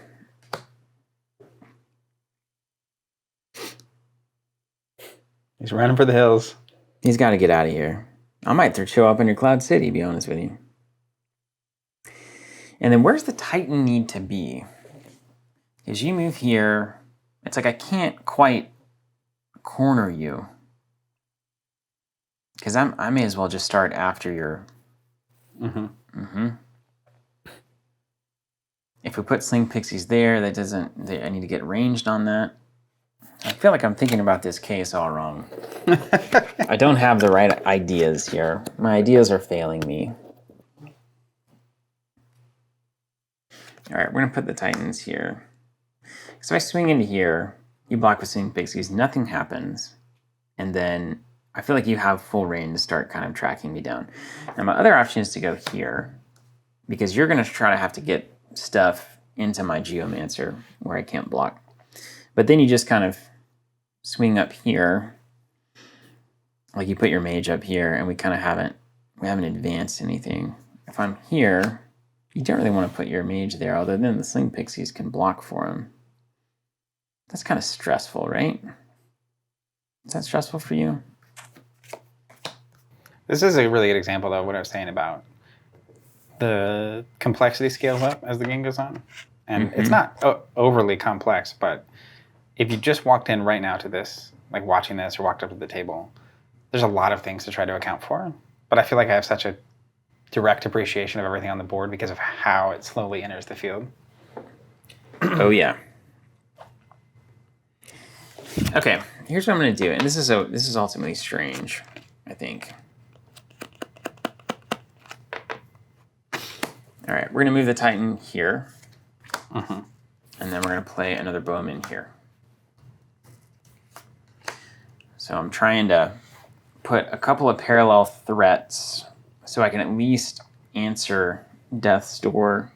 He's running for the hills. He's got to get out of here. I might show up in your Cloud City, to be honest with you. And then where's the Titan need to be? As you move here, it's like I can't quite corner you. Because I may as well just start after your... If we put Sling Pixies there, that doesn't... I need to get ranged on that. I feel like I'm thinking about this case all wrong. I don't have the right ideas here. My ideas are failing me. All right, we're going to put the Titans here. So if I swing into here, you block with Sling Pixies, nothing happens. And then I feel like you have full reign to start kind of tracking me down. Now my other option is to go here, because you're going to try to have to get stuff into my Geomancer where I can't block. But then you just kind of swing up here, like you put your mage up here, and we haven't advanced anything. If I'm here, you don't really want to put your mage there, although then the Sling Pixies can block for him. That's kind of stressful, right? Is that stressful for you? This is a really good example, though, of what I was saying about the complexity scales up as the game goes on. And it's not overly complex, but if you just walked in right now to this, like watching this or walked up to the table, there's a lot of things to try to account for. But I feel like I have such a direct appreciation of everything on the board because of how it slowly enters the field. Oh, yeah. Okay, here's what I'm going to do. And this is ultimately strange, I think. All right, we're going to move the Titan here. And then we're going to play another Bowman here. So I'm trying to put a couple of parallel threats so I can at least answer Death's Door.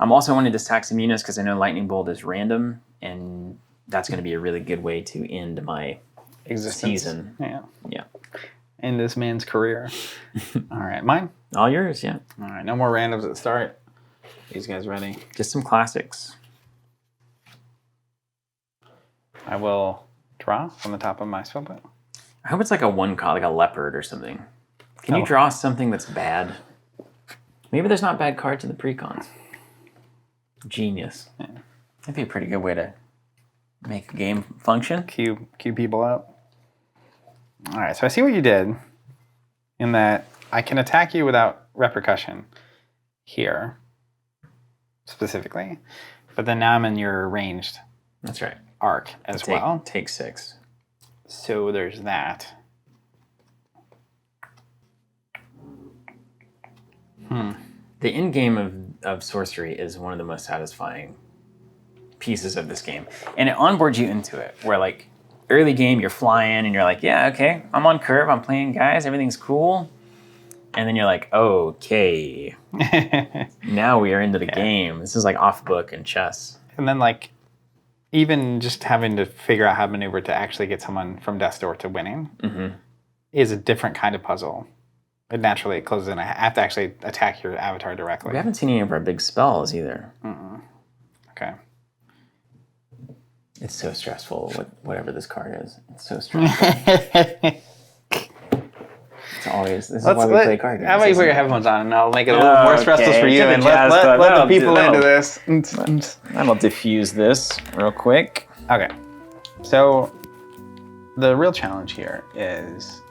I'm also wanting to stack some units because I know Lightning Bolt is random, and that's going to be a really good way to end my season. Yeah. End this man's career. All right, mine? All yours, yeah. All right, no more randoms at the start. These guys ready? Just some classics. I will draw from the top of my spellbook. I hope it's like a one card, like a leopard or something. Can you draw something that's bad? Maybe there's not bad cards in the Precons. Genius. Yeah. That'd be a pretty good way to make a game function. Cue people up. All right, so I see what you did in that I can attack you without repercussion here, specifically. But then now I'm in your ranged That's right. arc as well. Take 6. So there's that. The end game of sorcery is one of the most satisfying pieces of this game. And it onboards you into it, where like early game, you're flying and you're like, yeah, okay, I'm on curve, I'm playing guys, everything's cool. And then you're like, okay, now we are into the game. This is like off book and chess. And then like, even just having to figure out how to maneuver to actually get someone from death's door to winning is a different kind of puzzle. It naturally closes in. I have to actually attack your avatar directly. We haven't seen any of our big spells either. Okay. It's so stressful, whatever this card is. It's so stressful. It's always, this is why we play card games. How about you put your headphones on and I'll make it a little more stressful for you and let the people into this. I'll diffuse this real quick. Okay. So the real challenge here is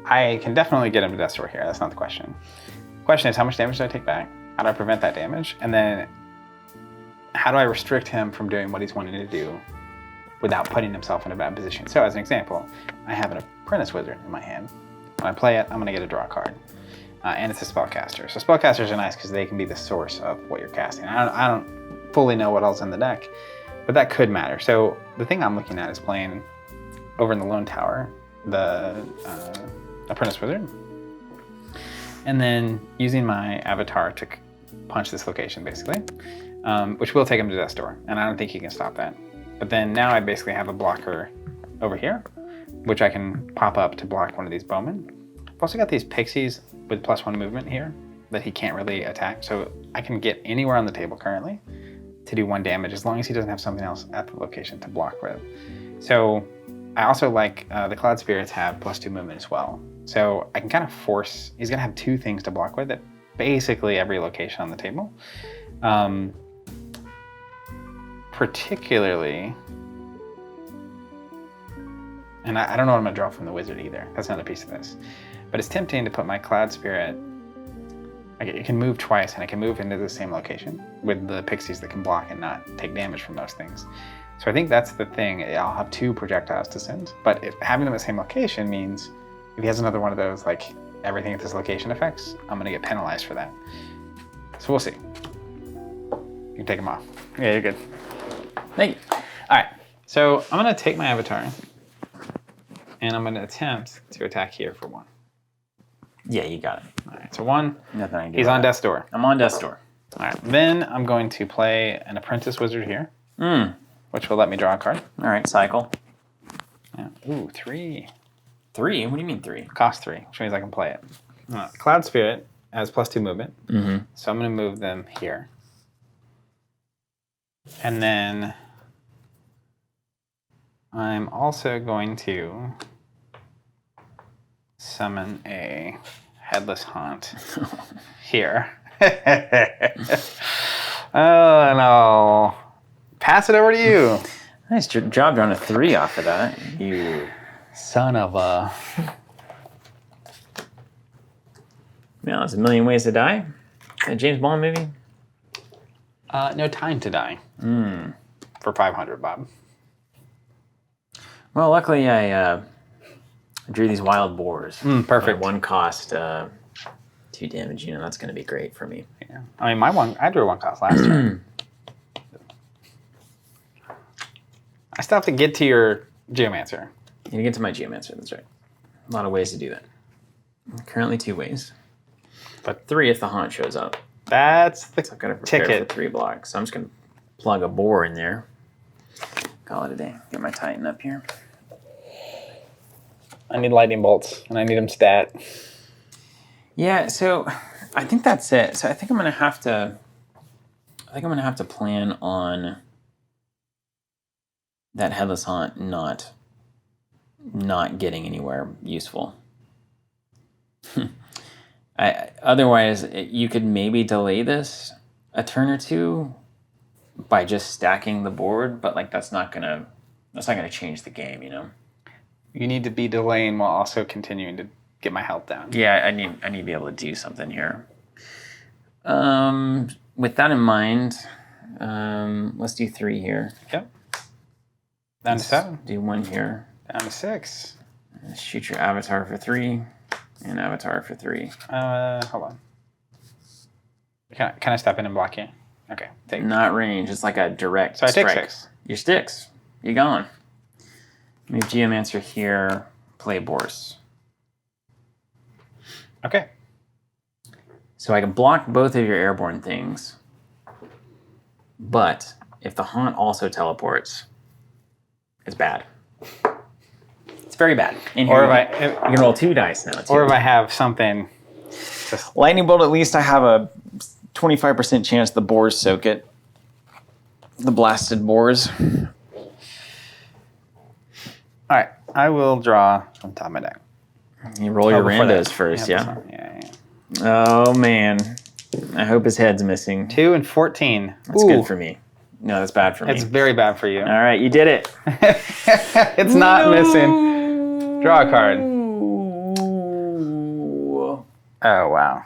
I can definitely get him to death's door here. That's not the question. The question is, how much damage do I take back? How do I prevent that damage? And then how do I restrict him from doing what he's wanting to do without putting himself in a bad position? So as an example, I have an apprentice wizard in my hand. When I play it, I'm going to get a draw card. And it's a spellcaster. So spellcasters are nice because they can be the source of what you're casting. I don't fully know what else in the deck, but that could matter. So the thing I'm looking at is playing over in the Lone Tower, the apprentice wizard, and then using my avatar to punch this location, basically, which will take him to death's door. And I don't think he can stop that. But then now I basically have a blocker over here, which I can pop up to block one of these bowmen. I've also got these pixies with +1 movement here that he can't really attack. So I can get anywhere on the table currently to do 1 damage as long as he doesn't have something else at the location to block with. So I also like the Cloud Spirits have +2 movement as well. So I can kind of force, he's gonna have 2 things to block with at basically every location on the table. Particularly, and I don't know what I'm gonna draw from the wizard either. That's another piece of this. But it's tempting to put my Cloud Spirit, it can move twice and it can move into the same location with the pixies that can block and not take damage from those things. So I think that's the thing. I'll have 2 projectiles to send, but if having them at the same location means if he has another one of those, like everything at this location affects, I'm gonna get penalized for that. So we'll see. You can take them off. Yeah, you're good. Thank you. All right, so I'm gonna take my avatar and I'm gonna attempt to attack here for 1. Yeah, you got it. All right, so 1, Nothing I can do. he's on death's door. I'm on death's door. All right, then I'm going to play an apprentice wizard here, which will let me draw a card. All right, cycle. Yeah. Ooh, 3. 3? What do you mean 3? Cost 3, which means I can play it. Cloud Spirit has +2 movement, so I'm gonna move them here. And then I'm also going to summon a Headless Haunt here. Oh no. Pass it over to you. Nice job drawing a 3 off of that. You Son of a... Yeah, there's a million ways to die. A James Bond movie? No Time to Die. For 500, Bob. Well, luckily I drew these wild boars. Perfect. 1 cost, 2 damage. You know, that's going to be great for me. Yeah. I mean, I drew 1 cost last turn. I still have to get to your Geomancer. You can get to my Geomancer, that's right. A lot of ways to do that. Currently 2 ways. But 3 if the haunt shows up. That's the So I've got to prepare ticket. for 3 blocks. So I'm just going to plug a boar in there. Call it a day. Get my Titan up here. I need lightning bolts, and I need them stat. Yeah, so I think that's it. So I think I'm gonna have to. Plan on that Headless Haunt not getting anywhere useful. Otherwise, you could maybe delay this a turn or 2 by just stacking the board, but like that's not gonna change the game, you know. You need to be delaying while also continuing to get my health down. Yeah, I need to be able to do something here. With that in mind, let's do 3 here. Yep. Down to 7. Do 1 here. Down to 6. Shoot your avatar for 3, and avatar for 3. Hold on. Can I step in and block you? Okay. Take. Not range. It's like a direct So I take strike. 6. Your sticks. You gone. Move Geomancer here, play Bourse. Okay. So I can block both of your airborne things, but if the Haunt also teleports, it's bad. It's very bad. And Or here you can roll 2 dice now, too. Or if I have something. Lightning Bolt, at least I have a 25% chance the boars soak it. The blasted boars. All right, I will draw from top of my deck. You roll your randos first, yeah? Yeah. Oh, man. I hope his head's missing. 2 and 14. That's good for me. No, that's bad for me. It's very bad for you. All right, you did it. It's not missing. Draw a card. Oh, wow.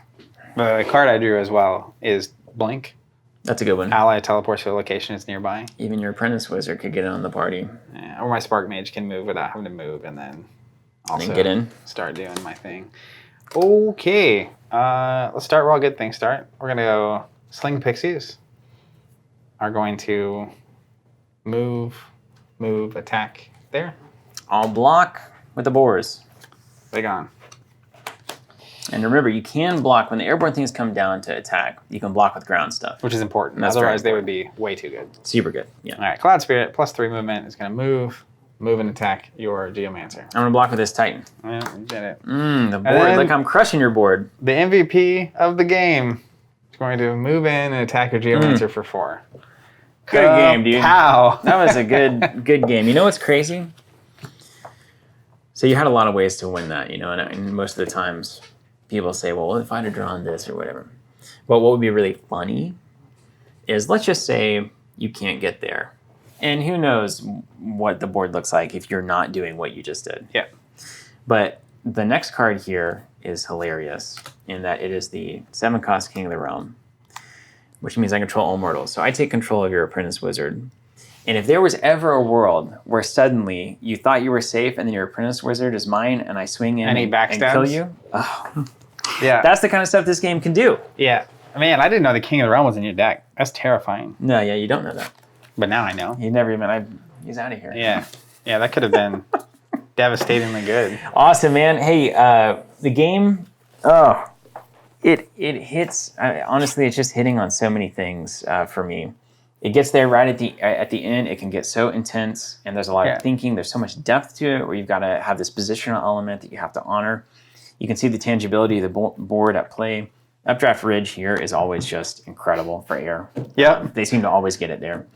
The card I drew as well is Blink. That's a good one. Ally teleports to a location that's nearby. Even your apprentice wizard could get in on the party. Yeah, or my Sparkmage can move without having to move and then also get in. Start doing my thing. Okay. Let's start where all good things start. We're going to go Sling Pixies. Are going to move, attack there. I'll block with the boars. Big on. And remember, you can block when the airborne things come down to attack. You can block with ground stuff. Which is important. That's Otherwise, they would be way too good. Super good, yeah. All right, Cloud Spirit, +3 movement, is going to move and attack your Geomancer. I'm going to block with this Titan. Yeah, you did it. The board, like I'm crushing your board. The MVP of the game is going to move in and attack your Geomancer for 4. Good game, dude. Pow! That was a good game. You know what's crazy? So you had a lot of ways to win that, you know, and most of the times people say, well, if I'd have drawn this or whatever. But what would be really funny is, let's just say you can't get there. And who knows what the board looks like if you're not doing what you just did. Yeah. But the next card here is hilarious in that it is the 7-cost King of the Realm, which means I control all mortals. So I take control of your apprentice wizard. And if there was ever a world where suddenly you thought you were safe and then your apprentice wizard is mine and I swing in and kill you, yeah, that's the kind of stuff this game can do. Yeah. Man, I didn't know the King of the Realm was in your deck. That's terrifying. No, yeah, you don't know that. But now I know. You never even, he's out of here. Yeah. Yeah, that could have been devastatingly good. Awesome, man. Hey, the game, it hits, honestly, it's just hitting on so many things for me. It gets there right at the end. It can get so intense, and there's a lot of thinking. There's so much depth to it where you've got to have this positional element that you have to honor. You can see the tangibility of the board at play. Updraft Ridge here is always just incredible for air. Yep. They seem to always get it there.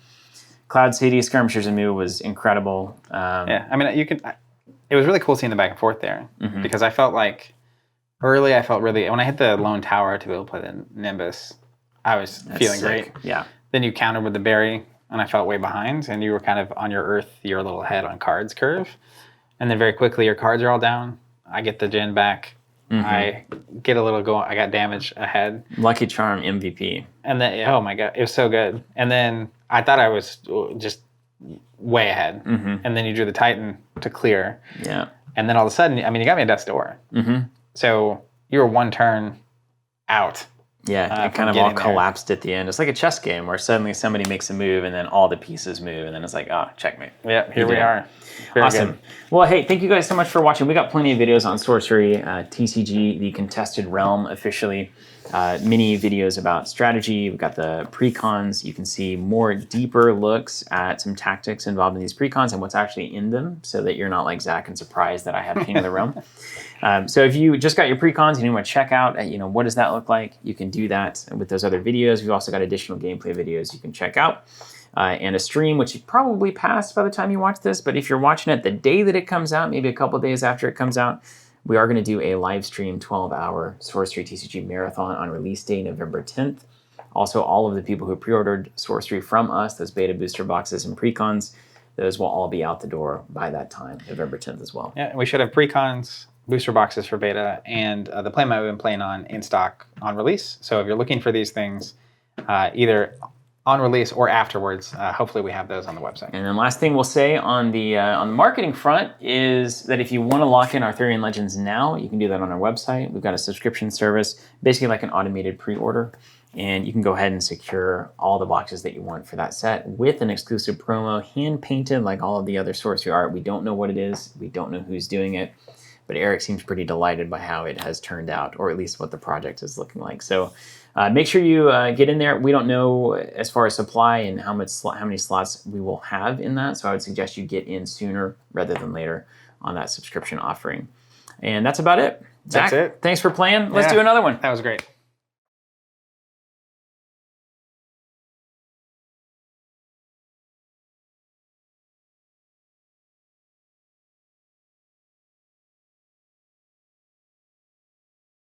Cloud City, Skirmishers and Moo was incredible. Yeah, I mean, it was really cool seeing the back and forth there because I felt like early, when I hit the Lone Tower to be able to play the Nimbus, I was feeling sick. great. Yeah. Then you countered with the Berry, and I felt way behind, and you were kind of on your Earth, you're a little ahead on cards curve. And then very quickly, your cards are all down. I get the Gen back. I get a little I got damage ahead. Lucky Charm MVP. And then, oh my God, it was so good. And then I thought I was just way ahead. And then you drew the Titan to clear. Yeah. And then all of a sudden, I mean, you got me a Death's Door. So you were one turn out. Yeah, it kind of all collapsed at the end. It's like a chess game where suddenly somebody makes a move and then all the pieces move and then it's like, checkmate. Yeah, here we are. Very awesome. Good. Well, hey, thank you guys so much for watching. We got plenty of videos on Sorcery TCG, the Contested Realm officially. Many videos about strategy. We've got the Precons. You can see more deeper looks at some tactics involved in these Precons and what's actually in them so that you're not like Zach and surprised that I have King of the Realm. So if you just got your Precons and you want to check out, what does that look like? You can do that with those other videos. We've also got additional gameplay videos you can check out. And a stream, which is probably passed by the time you watch this, but if you're watching it the day that it comes out, maybe a couple days after it comes out, we are going to do a live stream 12-hour Sorcery TCG Marathon on release day, November 10th. Also, all of the people who pre-ordered Sorcery from us, those beta booster boxes and Precons, those will all be out the door by that time, November 10th as well. Yeah, we should have Precons, booster boxes for beta, and the playmat we've been playing on in stock on release. So if you're looking for these things, either on release or afterwards, hopefully we have those on the website. And then last thing we'll say on the marketing front is that if you want to lock in Arthurian Legends now, you can do that on our website. We've got a subscription service, basically like an automated pre-order. And you can go ahead and secure all the boxes that you want for that set with an exclusive promo, hand painted like all of the other sorcery art. We don't know what it is. We don't know who's doing it. But Eric seems pretty delighted by how it has turned out, or at least what the project is looking like. So make sure you get in there. We don't know as far as supply and how many slots we will have in that. So I would suggest you get in sooner rather than later on that subscription offering. And that's about it. Zach, That's it. Thanks for playing. Let's Yeah. do another one. That was great.